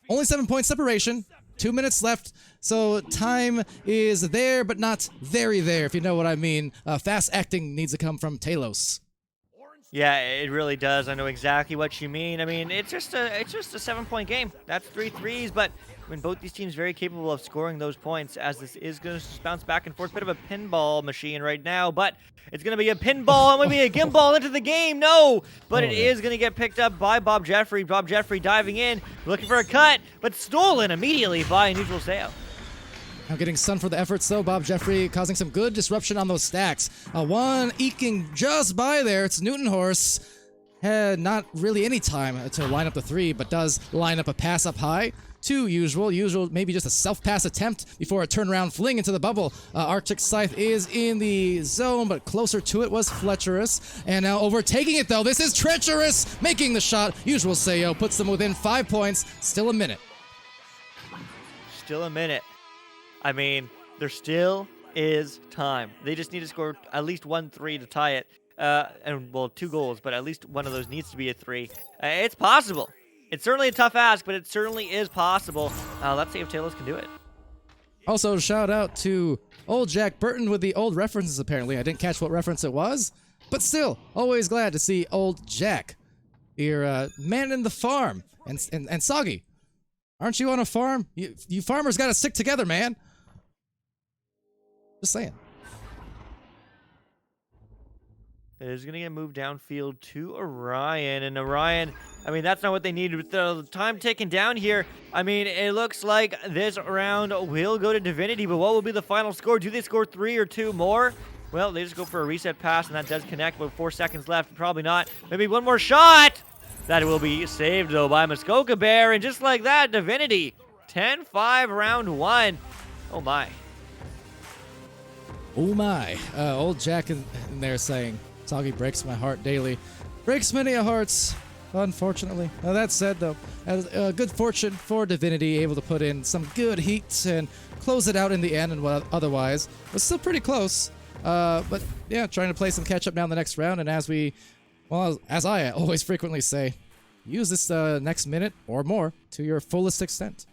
Only 7 point separation. 2 minutes left, so time is there, but not very there, if you know what I mean. Fast acting needs to come from Talos. Yeah, it really does. I know exactly what you mean. I mean, it's just a 7 point game. That's 3 threes, but I mean, both these teams very capable of scoring those points, as this is going to bounce back and forth. Bit of a pinball machine right now, but it's going to be a pinball and maybe a gimbal into the game. No, but it is going to get picked up by Bob Jeffrey. Bob Jeffrey diving in, looking for a cut, but stolen immediately by Unusual Sayo. Now getting stunned for the efforts, though. Bob Jeffrey causing some good disruption on those stacks. One eking just by there. It's Newton Horse. Had not really any time to line up the 3, but does line up a pass up high to Usual. Usual maybe just a self-pass attempt before a turnaround fling into the bubble. Arctic Scythe is in the zone, but closer to it was Fletcherus. And now overtaking it, though. This is Treacherous, making the shot. Usual Sayo puts them within 5 points. Still a minute. Still a minute. I mean, there still is time. They just need to score at least 1 3 to tie it. And, well, 2 goals, but at least one of those needs to be a 3. It's possible. It's certainly a tough ask, but it certainly is possible. Let's see if Talos can do it. Also, shout out to old Jack Burton with the old references, apparently. I didn't catch what reference it was, But still, always glad to see old Jack here manning the farm. And Soggy, aren't you on a farm? You farmers gotta stick together, man. Just saying. It is going to get moved downfield to Orion. And Orion, I mean, that's not what they needed. With the time ticking down here, I mean, it looks like this round will go to Divinity. But what will be the final score? Do they score 3 or 2 more? Well, they just go for a reset pass, and that does connect with 4 seconds left. Probably not. Maybe one more shot. That will be saved, though, by Muskoka Bear. And just like that, Divinity, 10-5 round 1. Oh, my. Oh, my. Old Jack in there saying, Soggy breaks my heart daily. Breaks many a hearts, unfortunately. Now, that said, though, good fortune for Divinity, able to put in some good heat and close it out in the end, and what otherwise was still pretty close. But yeah, trying to play some catch up now in the next round, and as I always frequently say, use this next minute or more to your fullest extent.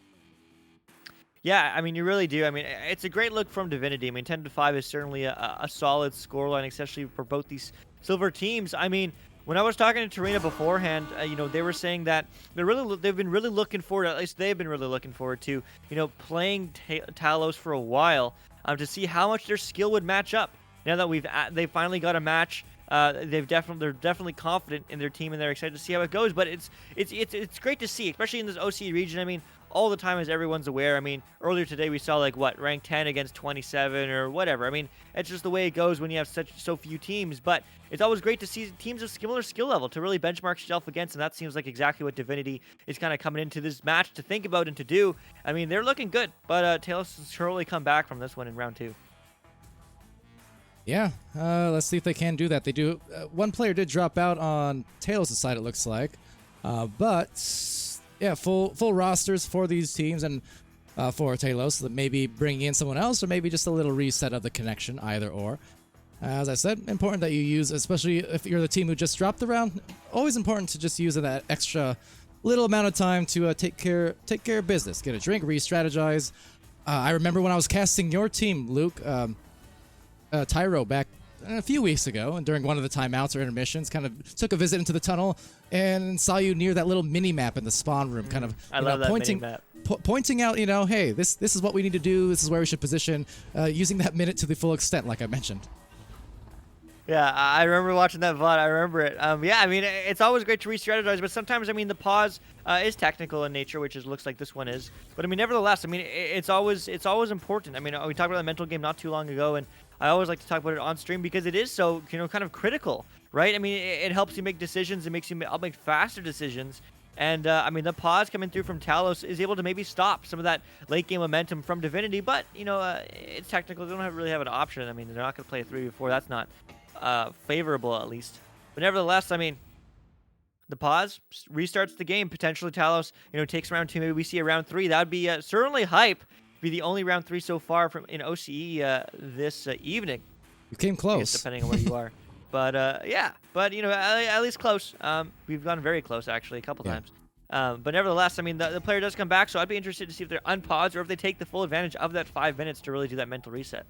Yeah, I mean, you really do. I mean, it's a great look from Divinity. I mean, 10-5 is certainly a solid scoreline, especially for both these silver teams. I mean, when I was talking to Tarina beforehand, they were saying that they've been really looking forward, at least they've been really looking forward to, playing Talos for a while, to see how much their skill would match up. Now that they finally got a match, they're definitely confident in their team, and they're excited to see how it goes. But it's great to see, especially in this OCE region. I mean, all the time, as everyone's aware. I mean, earlier today we saw rank 10 against 27 or whatever. I mean, it's just the way it goes when you have so few teams. But it's always great to see teams of similar skill level to really benchmark yourself against, and that seems like exactly what Divinity is kind of coming into this match to think about and to do. I mean, they're looking good, but Talos will surely come back from this one in round 2. Yeah, let's see if they can do that. They do. One player did drop out on Talos' side, it looks like, but. Yeah, full rosters for these teams, and for Talos, that maybe bring in someone else, or maybe just a little reset of the connection, either or. As I said, important that you use, especially if you're the team who just dropped the round, always important to just use that extra little amount of time to take care of business. Get a drink, re-strategize. I remember when I was casting your team, Luke, Tyro, back a few weeks ago, and during one of the timeouts or intermissions, kind of took a visit into the tunnel and saw you near that little mini map in the spawn room, kind of pointing out, hey, this is what we need to do. This is where we should position, using that minute to the full extent, like I mentioned. Yeah, I remember watching that VOD. I remember it. Yeah, I mean, it's always great to re-strategize, but sometimes, I mean, the pause is technical in nature, which looks like this one is. But I mean, nevertheless, I mean, it's always important. I mean, we talked about the mental game not too long ago, and I always like to talk about it on stream because it is so, kind of critical, right? I mean, it helps you make decisions. It makes you make faster decisions. And, I mean, the pause coming through from Talos is able to maybe stop some of that late-game momentum from Divinity. But, it's technical. They don't really have an option. I mean, they're not going to play a 3v4. That's not favorable, at least. But nevertheless, I mean, the pause restarts the game. Potentially Talos, takes round 2. Maybe we see a round 3. That would be certainly hype. Be the only round 3 so far in OCE this evening. You came close, depending on where you are. But yeah, but at least close. We've gone very close actually a couple times. But nevertheless, I mean, the player does come back, so I'd be interested to see if they're unpaused or if they take the full advantage of that 5 minutes to really do that mental reset.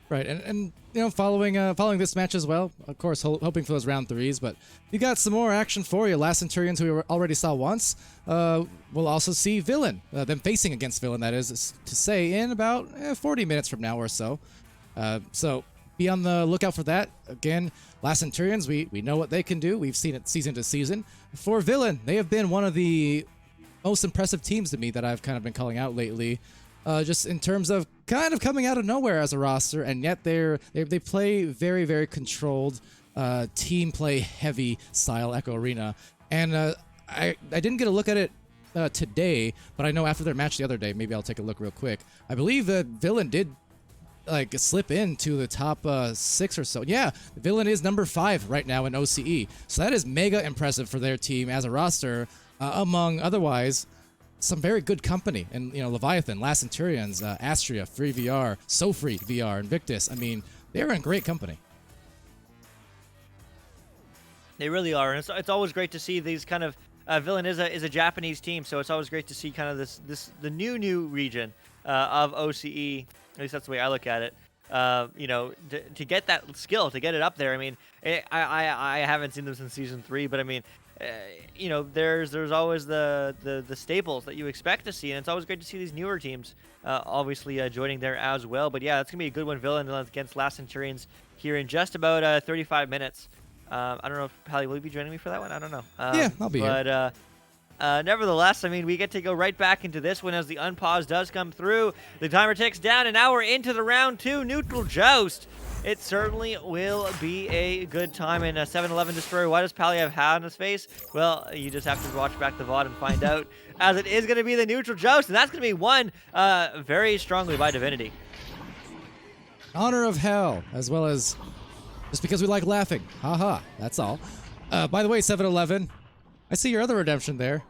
Right, and following this match as well, of course, hoping for those round 3s, but you got some more action for you. Last Centurions, who we already saw once, we'll also see Villain, them facing against Villain, that is to say, in about 40 minutes from now or so. So be on the lookout for that. Again, Last Centurions, we know what they can do. We've seen it season to season. For Villain, they have been one of the most impressive teams to me that I've kind of been calling out lately. Just in terms of kind of coming out of nowhere as a roster, and yet they play very, very controlled, team play heavy style Echo Arena. And I didn't get a look at it today, but I know after their match the other day, maybe I'll take a look real quick. I believe that Villain did slip into the top 6 or so. Yeah, Villain is number 5 right now in OCE, so that is mega impressive for their team as a roster, among otherwise some very good company. And Leviathan, Last Centurions, Astria, FreeVR, SoFreeVR, Invictus. I mean, they're in great company. They really are, and it's always great to see these kind of Villain is a Japanese team, so it's always great to see kind of the new region of OCE. At least that's the way I look at it. you know, to get that skill, to get it up there. I mean, I haven't seen them since season 3, but I mean, you know, there's always the staples that you expect to see, and it's always great to see these newer teams obviously joining there as well. But yeah, that's gonna be a good one, Villain against Last Centurions here in just about 35 minutes. I don't know if Pally will you be joining me for that one. I don't know. Yeah, I'll be here. But nevertheless, I mean, we get to go right back into this one as the unpause does come through. The timer ticks down, and now we're into the round 2 neutral joust. It certainly will be a good time. And 7-Eleven Destroyer, why does Pally have hat on his face? Well, you just have to watch back the VOD and find out, as it is going to be the neutral joust, and that's going to be won very strongly by Divinity. Honor of Hell, as well as just because we like laughing. Haha, that's all. By the way, 7-Eleven, I see your other redemption there.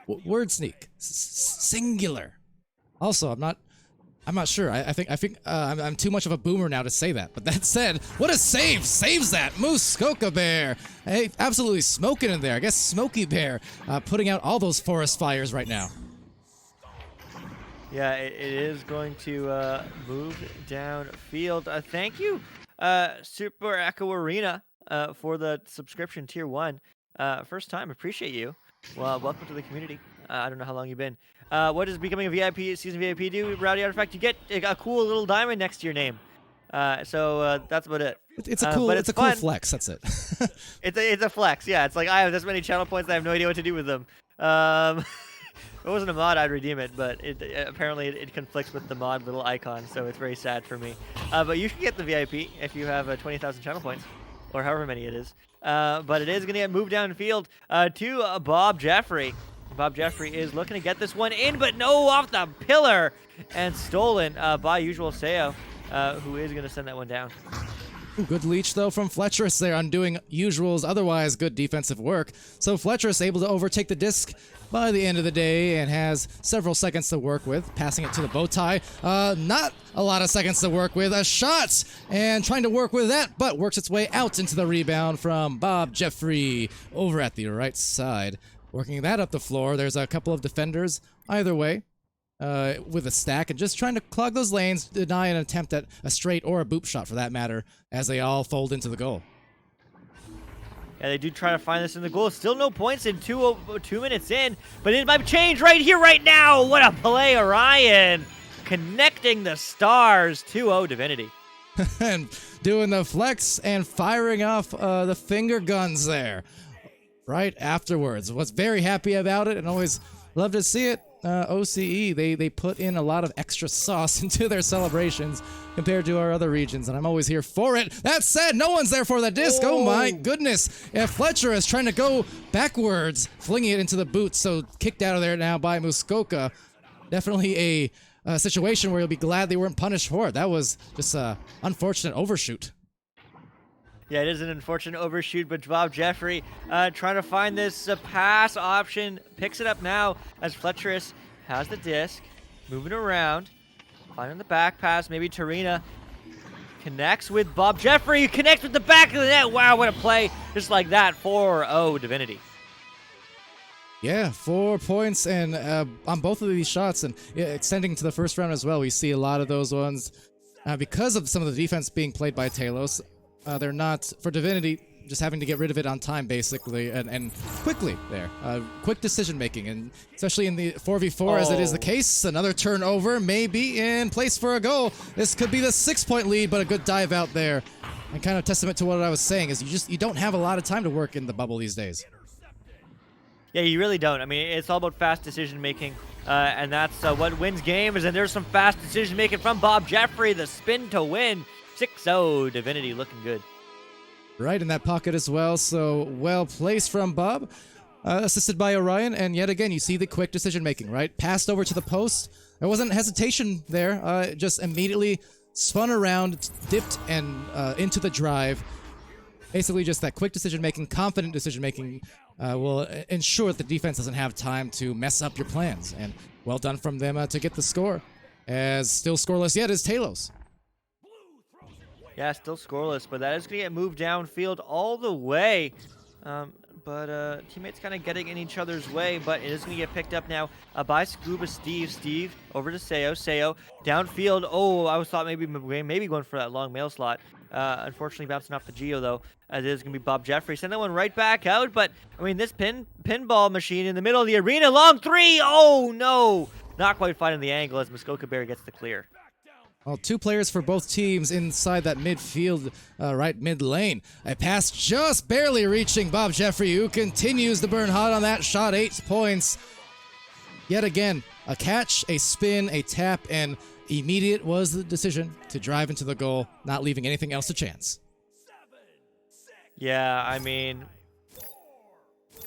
Word sneak, singular. Also, I'm not sure. I think I'm too much of a boomer now to say that. But that said, what a save! Saves that Muskoka Bear. Hey, absolutely smoking in there. I guess Smoky Bear putting out all those forest fires right now. Yeah, it is going to move downfield. Thank you, Super Echo Arena, for the subscription tier 1. First time, appreciate you. Well, welcome to the community. I don't know how long you've been. What does becoming a VIP, season VIP do, Rowdy Artifact? You get a cool little diamond next to your name. So that's about it. It's a cool, it's a cool flex. That's it. it's a flex. Yeah, it's like I have this many channel points. I have no idea what to do with them. If it wasn't a mod, I'd redeem it, but apparently it conflicts with the mod little icon, so it's very sad for me. But you should get the VIP if you have 20,000 channel points, or however many it is. But it is going to get moved downfield to Bob Jeffrey. Bob Jeffrey is looking to get this one in, but no, off the pillar, and stolen by Usual Seo, who is going to send that one down. Ooh, good leech, though, from Fletcherus there, undoing Usual's otherwise good defensive work. So Fletcherus able to overtake the disc by the end of the day and has several seconds to work with, passing it to the bow tie. Not a lot of seconds to work with. A shot, and trying to work with that, but works its way out into the rebound from Bob Jeffrey over at the right side. Working that up the floor, there's a couple of defenders either way with a stack, and just trying to clog those lanes, deny an attempt at a straight or a boop shot for that matter, as they all fold into the goal. Yeah, they do try to find this in the goal. Still no points in 2 minutes in, but it might change right here, right now. What a play, Orion. Connecting the stars, 2-0 Divinity. And doing the flex and firing off the finger guns there right afterwards. Was very happy about it and always love to see it. OCE, they put in a lot of extra sauce into their celebrations compared to our other regions, and I'm always here for it. That said, no one's there for the disc. Oh my goodness. If Fletcher is trying to go backwards, flinging it into the boots, so kicked out of there now by Muskoka. Definitely a situation where you'll be glad they weren't punished for it. That was just an unfortunate overshoot. Yeah, it is an unfortunate overshoot, but Bob Jeffrey trying to find this pass option. Picks it up now as Fletcherus has the disc. Moving around. Finding the back pass. Maybe Tarina connects with Bob Jeffrey. Connects with the back of the net. Wow, what a play. Just like that. 4-0 Divinity. Yeah, 4 points and on both of these shots, and extending to the first round as well. We see a lot of those ones because of some of the defense being played by Talos. They're not, for Divinity, just having to get rid of it on time, basically, and quickly there. Quick decision-making, and especially in the 4v4, as it is the case. Another turnover may be in place for a goal. This could be the 6-point lead, but a good dive out there. And kind of testament to what I was saying is you don't have a lot of time to work in the bubble these days. Yeah, you really don't. I mean, it's all about fast decision-making, and that's what wins games, and there's some fast decision-making from Bob Jeffrey, the spin to win. 6-0 Divinity looking good. Right in that pocket as well, so well placed from Bob, assisted by Orion, and yet again you see the quick decision making, right? Passed over to the post. There wasn't hesitation there, just immediately spun around, dipped, and into the drive. Basically just that quick decision making, confident decision making will ensure that the defense doesn't have time to mess up your plans, and well done from them to get the score. As still scoreless yet is Talos. Yeah, still scoreless, but that is going to get moved downfield all the way. but teammates kind of getting in each other's way, but it is going to get picked up now by Scuba Steve. Steve over to Seo. Seo downfield. Oh, I was thought maybe going for that long mail slot. Unfortunately, bouncing off the Geo, though, as it is going to be Bob Jeffrey. Send that one right back out, but, I mean, this pinball machine in the middle of the arena, long three! Oh, no! Not quite finding the angle as Muskoka Bear gets the clear. Well, 2 players for both teams inside that midfield, right mid lane. A pass just barely reaching Bob Jeffrey, who continues to burn hot on that shot. 8 points. Yet again, a catch, a spin, a tap, and immediate was the decision to drive into the goal, not leaving anything else to chance. Yeah, I mean,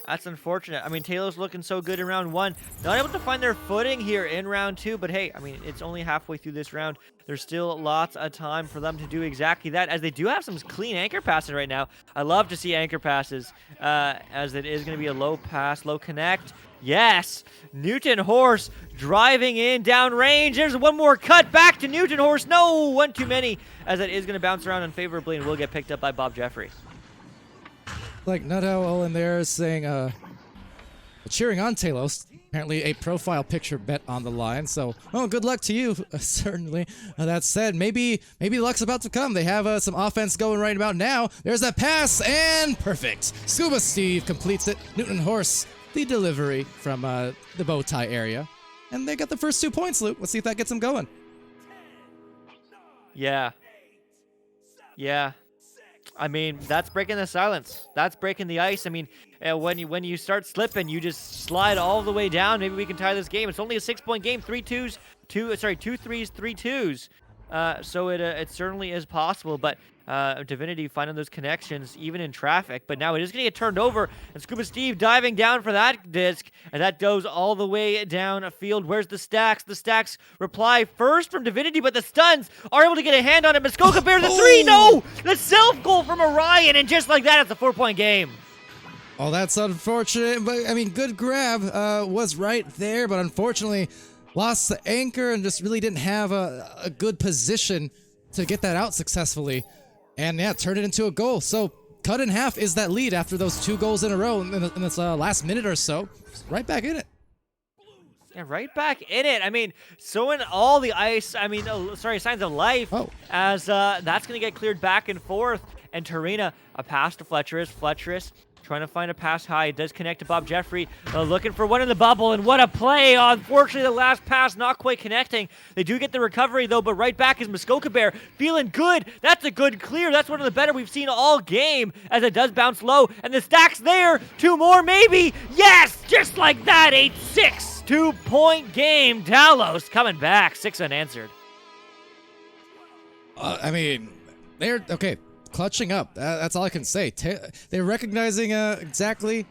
that's unfortunate. I mean, Talos looking so good in round 1. Not able to find their footing here in round 2, but hey, I mean, it's only halfway through this round. There's still lots of time for them to do exactly that, as they do have some clean anchor passing right now. I love to see anchor passes, as it is going to be a low pass, low connect. Yes, Newton Horse driving in down range. There's one more cut back to Newton Horse. No, one too many, as it is going to bounce around unfavorably and will get picked up by Bob Jeffrey. Like Nuto all in there saying, cheering on Talos. Apparently a profile picture bet on the line. So, well, good luck to you, certainly. That said, maybe luck's about to come. They have some offense going right about now. There's that pass, and perfect. Scuba Steve completes it. Newton Horse, the delivery from the bow tie area. And they got the first 2 points, Luke. Let's see if that gets them going. Yeah. Yeah. I mean, that's breaking the silence. That's breaking the ice. I mean, when you start slipping, you just slide all the way down. Maybe we can tie this game. It's only a 6-point game. 2 threes, 3 twos. So it certainly is possible. But Divinity finding those connections even in traffic. But now it is going to get turned over. And Scuba Steve diving down for that disc. And that goes all the way down a field. Where's the Stacks? The Stacks reply first from Divinity, but the Stuns are able to get a hand on it. Muskoka Bear the 3. No! The self-goal from Orion. And just like that, it's a 4-point game. Oh, that's unfortunate. But, I mean, good grab was right there. But unfortunately, lost the anchor and just really didn't have a good position to get that out successfully. And yeah, turned it into a goal. So cut in half is that lead after those 2 goals in a row in this last minute or so. Right back in it. Yeah, right back in it. I mean, sowing all the ice. I mean, signs of life. Oh. As that's going to get cleared back and forth. And Tarina, a pass to Fletcherus. Fletcherus trying to find a pass high. It does connect to Bob Jeffrey. Looking for one in the bubble, and what a play. Unfortunately, the last pass not quite connecting. They do get the recovery, though, but right back is Muskoka Bear. Feeling good. That's a good clear. That's one of the better we've seen all game, as it does bounce low. And the Stack's there. 2 more, maybe. Yes! Just like that. 8-6. 2-point game. Talos coming back. 6 unanswered. I mean, they're... Okay. Clutching up. That's all I can say. They're recognizing exactly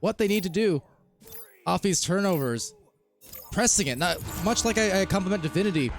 what they need to do off these turnovers. Pressing it. Not much like I compliment Divinity.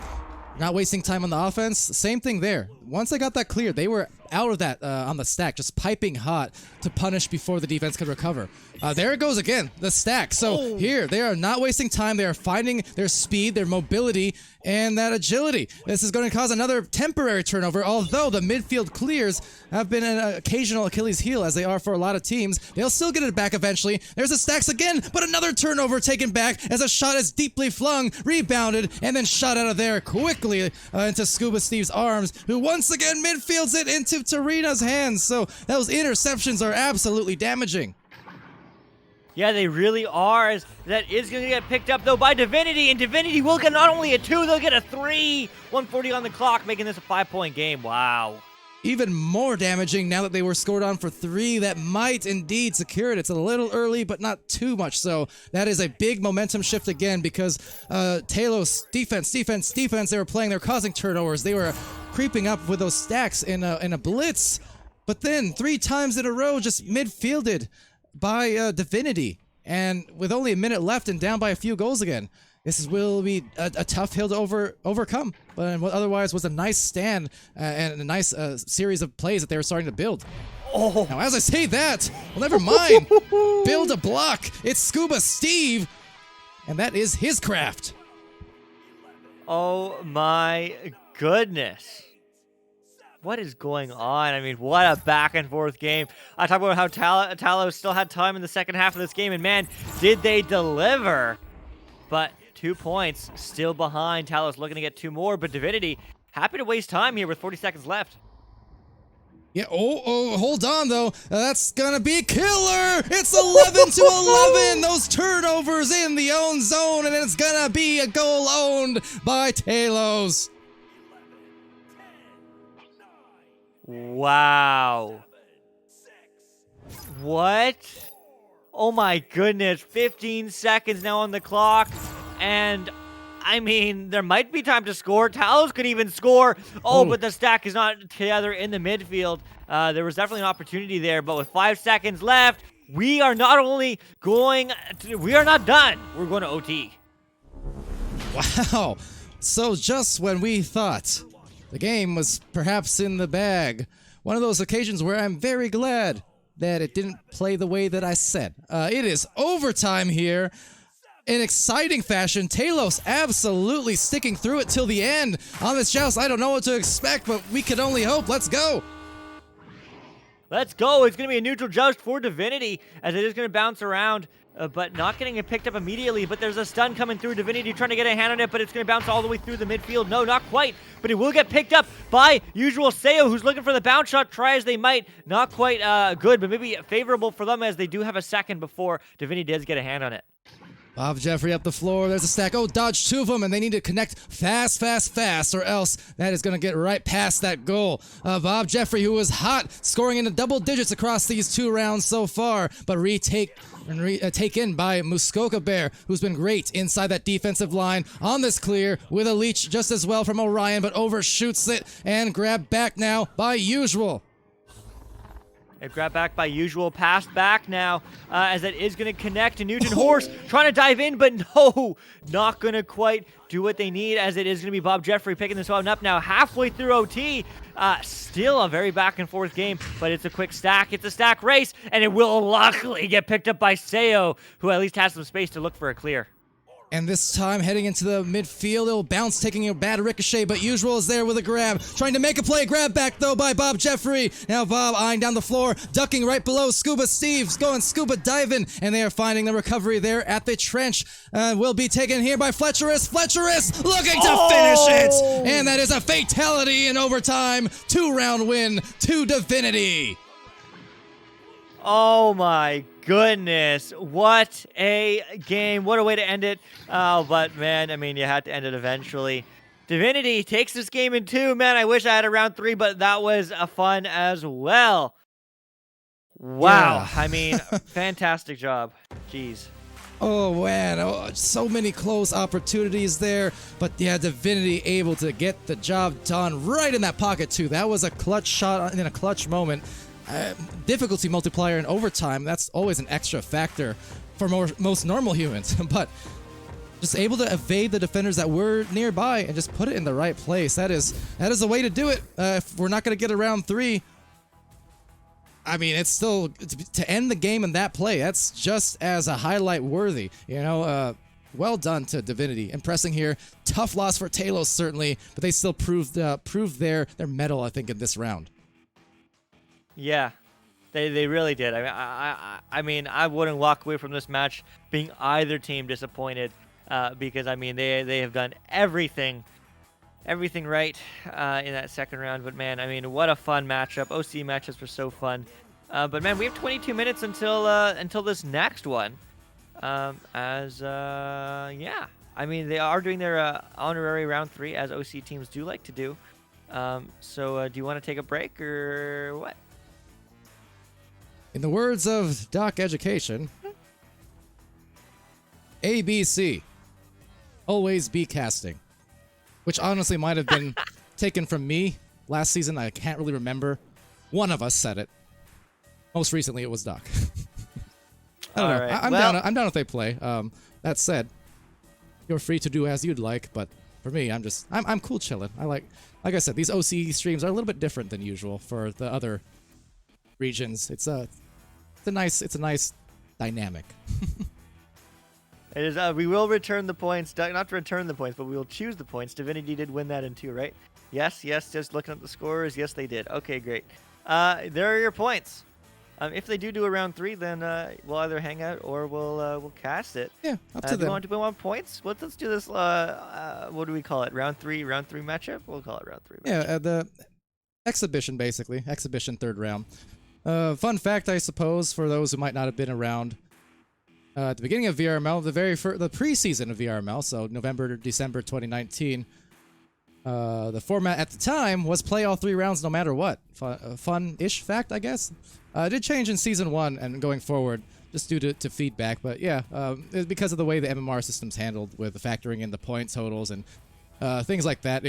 Not wasting time on the offense. Same thing there. Once they got that clear, they were out of that on the Stack, just piping hot to punish before the defense could recover. There it goes again, the Stack. So here, they are not wasting time. They are finding their speed, their mobility, and that agility. This is going to cause another temporary turnover, although the midfield clears have been an occasional Achilles heel, as they are for a lot of teams. They'll still get it back eventually. There's the Stacks again, but another turnover taken back as a shot is deeply flung, rebounded, and then shot out of there quickly into Scuba Steve's arms, who once again midfields it into Tarina's hands. So those interceptions are absolutely damaging. Yeah, they really are. That is going to get picked up, though, by Divinity. And Divinity will get not only a 2, they'll get a 3. 1:40 on the clock, making this a 5-point game. Wow. Even more damaging now that they were scored on for 3. That might indeed secure it. It's a little early, but not too much. So that is a big momentum shift again, because Talos, defense, they were playing. They were causing turnovers. They were creeping up with those Stacks in a blitz. But then 3 times in a row, just midfielded by Divinity, and with only a minute left and down by a few goals again. This will be a tough hill to overcome, but what otherwise was a nice stand and a nice series of plays that they were starting to build. Oh. Now, as I say that, well, never mind. Build a block. It's Scuba Steve, and that is his craft. Oh my goodness. What is going on? I mean, what a back and forth game. I talk about how Talos still had time in the second half of this game, and man, did they deliver. But 2 points still behind. Talos looking to get 2 more, but Divinity happy to waste time here with 40 seconds left. Yeah, hold on, though. That's gonna be killer! It's 11 to 11! Those turnovers in the own zone, and it's gonna be a goal owned by Talos. Wow. What? Oh my goodness, 15 seconds now on the clock, and I mean, there might be time to score. Talos could even score. Oh, but the stack is not together in the midfield. There was definitely an opportunity there, but with 5 seconds left, we are not only going we are not done. We're going to OT. Wow. So just when we thought the game was perhaps in the bag, one of those occasions where I'm very glad that it didn't play the way that I said. It is overtime here. In exciting fashion, Talos absolutely sticking through it till the end. On this joust, I don't know what to expect, but we can only hope. Let's go. Let's go. It's going to be a neutral joust for Divinity, as it is going to bounce around, but not getting it picked up immediately. But there's a stun coming through. Divinity trying to get a hand on it, but it's going to bounce all the way through the midfield. No, not quite, but it will get picked up by usual Seo, who's looking for the bounce shot. Try as they might. Not quite good, but maybe favorable for them, as they do have a second before Divinity does get a hand on it. Bob Jeffrey up the floor. There's a stack. Oh, dodge 2 of them, and they need to connect fast, or else that is going to get right past that goal. Bob Jeffrey, who was hot, scoring into double digits across these 2 rounds so far, but taken by Muskoka Bear, who's been great inside that defensive line on this clear with a leech just as well from Orion, but overshoots it and grabbed back now by Usual. A grab back by Usual, passed back now, as it is going to connect to Nugent Horse, trying to dive in, but no, not going to quite do what they need, as it is going to be Bob Jeffrey picking this one up now, halfway through OT. Still a very back and forth game, but it's a quick stack. It's a stack race, and it will luckily get picked up by Seo, who at least has some space to look for a clear. And this time, heading into the midfield, it'll bounce, taking a bad ricochet, but Usual is there with a grab. Trying to make a play. Grab back, though, by Bob Jeffrey. Now Bob eyeing down the floor, ducking right below Scuba Steve's going scuba diving, and they are finding the recovery there at the trench. Will be taken here by Fletcherus. Fletcherus looking to finish it! And that is a fatality in overtime. 2-round win to Divinity. Oh my goodness, what a game. What a way to end it. But man, I mean, you had to end it eventually. Divinity takes this game in 2. Man, I wish I had a round 3, but that was fun as well. Wow. Yeah. I mean, fantastic job. Jeez. Oh man, so many close opportunities there, but yeah, Divinity able to get the job done right in that pocket too. That was a clutch shot in a clutch moment. Difficulty multiplier in overtime, that's always an extra factor for most normal humans, but just able to evade the defenders that were nearby and just put it in the right place. That is the way to do it. If we're not going to get a round 3, I mean, it's still to end the game in that play. That's just as a highlight worthy, you know. Well done to Divinity, impressing here. Tough loss for Talos certainly, but they still proved their mettle, I think, in this round. Yeah, they really did. I mean, I wouldn't walk away from this match being either team disappointed, because I mean they have done everything right in that second round. But man, I mean, what a fun matchup. OC matchups were so fun. But man, we have 22 minutes until this next one. Yeah, I mean they are doing their honorary round 3 as OC teams do like to do. So do you want to take a break or what? In the words of Doc Education, ABC, always be casting. Which honestly might have been taken from me last season. I can't really remember. One of us said it. Most recently, it was Doc. I don't know. Right. I'm down if they play. That said, you're free to do as you'd like, but for me, I'm cool chilling. Like I said, these OC streams are a little bit different than usual for the other regions. It's a nice dynamic. It is. We will return the points. Not return the points, but we will choose the points. Divinity did win that in 2, right? Yes. Just looking at the scores. Yes, they did. Okay, great. There are your points. If they do a round 3, then we'll either hang out or we'll cast it. Yeah, up to them. Do we want points? Let's do this. What do we call it? Round 3 matchup. We'll call it round 3. Matchup. Yeah, the exhibition basically. Exhibition 3rd round. Fun fact, I suppose, for those who might not have been around. At the beginning of VRML, the preseason of VRML, so November to December 2019, the format at the time was play all 3 rounds no matter what. Fun-ish fact, I guess. It did change in Season 1 and going forward, just due to feedback. But yeah, it's because of the way the MMR system's handled with factoring in the point totals and things like that.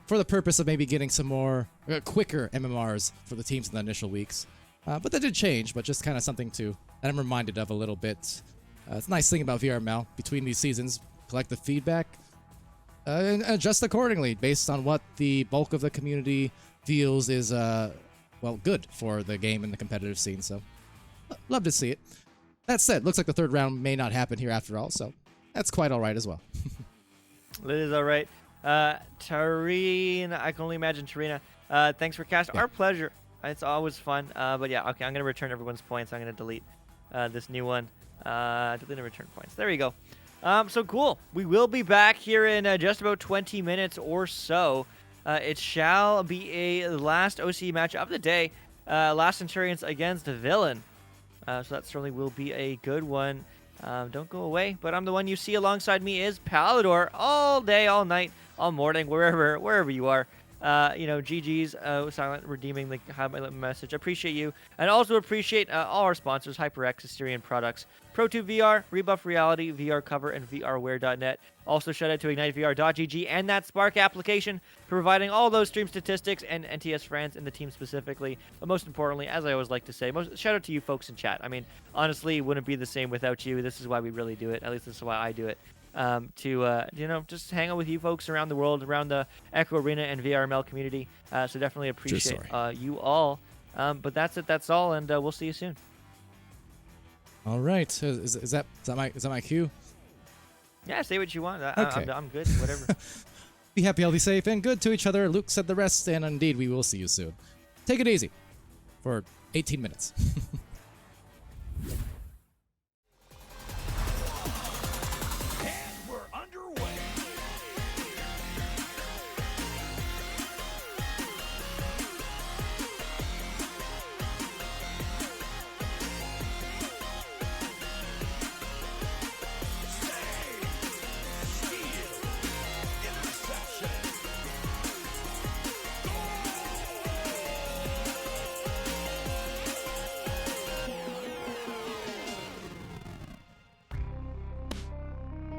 For the purpose of maybe getting some more quicker MMRs for the teams in the initial weeks. But that did change, but just kind of something that I'm reminded of a little bit. It's a nice thing about VRML. Between these seasons, collect the feedback and adjust accordingly based on what the bulk of the community feels is, good for the game and the competitive scene. So, love to see it. That said, looks like the 3rd round may not happen here after all, so that's quite all right as well. It is all right. Tarina, I can only imagine Tarina. Thanks for casting. Our pleasure. It's always fun. But yeah, okay, I'm going to return everyone's points. I'm going to delete this new one. Delete and return points. There we go. So cool. We will be back here in just about 20 minutes or so. It shall be a last OC match of the day. Last Centurions against Villain. So that certainly will be a good one. Don't go away. But I'm the one you see alongside me is Palidore all day, all night, all morning, wherever you are. GG's silent redeeming the highlight message. Appreciate you, and also appreciate all our sponsors: HyperX, Asterion Products, Pro2 VR, Rebuff Reality, VR Cover, and VRware.net. Also, shout out to IgniteVR.gg and that Spark application for providing all those stream statistics and NTS friends and the team specifically. But most importantly, as I always like to say, shout out to you folks in chat. I mean, honestly, it wouldn't be the same without you. This is why we really do it. At least this is why I do it. Just hang out with you folks around the world, around the Echo Arena and VRML community. So definitely appreciate you all. But that's it. That's all, and we'll see you soon. All right. Is that my cue? Yeah, say what you want. Okay. I'm good. Whatever. Be happy, healthy, safe, and good to each other. Luke said the rest, and indeed, we will see you soon. Take it easy for 18 minutes.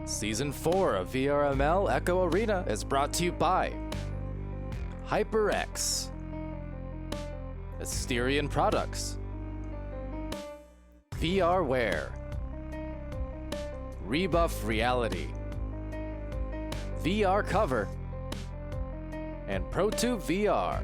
Season 4 of VRML Echo Arena is brought to you by HyperX, Asterion Products, VRware, Rebuff Reality, VR Cover, and Pro2 VR.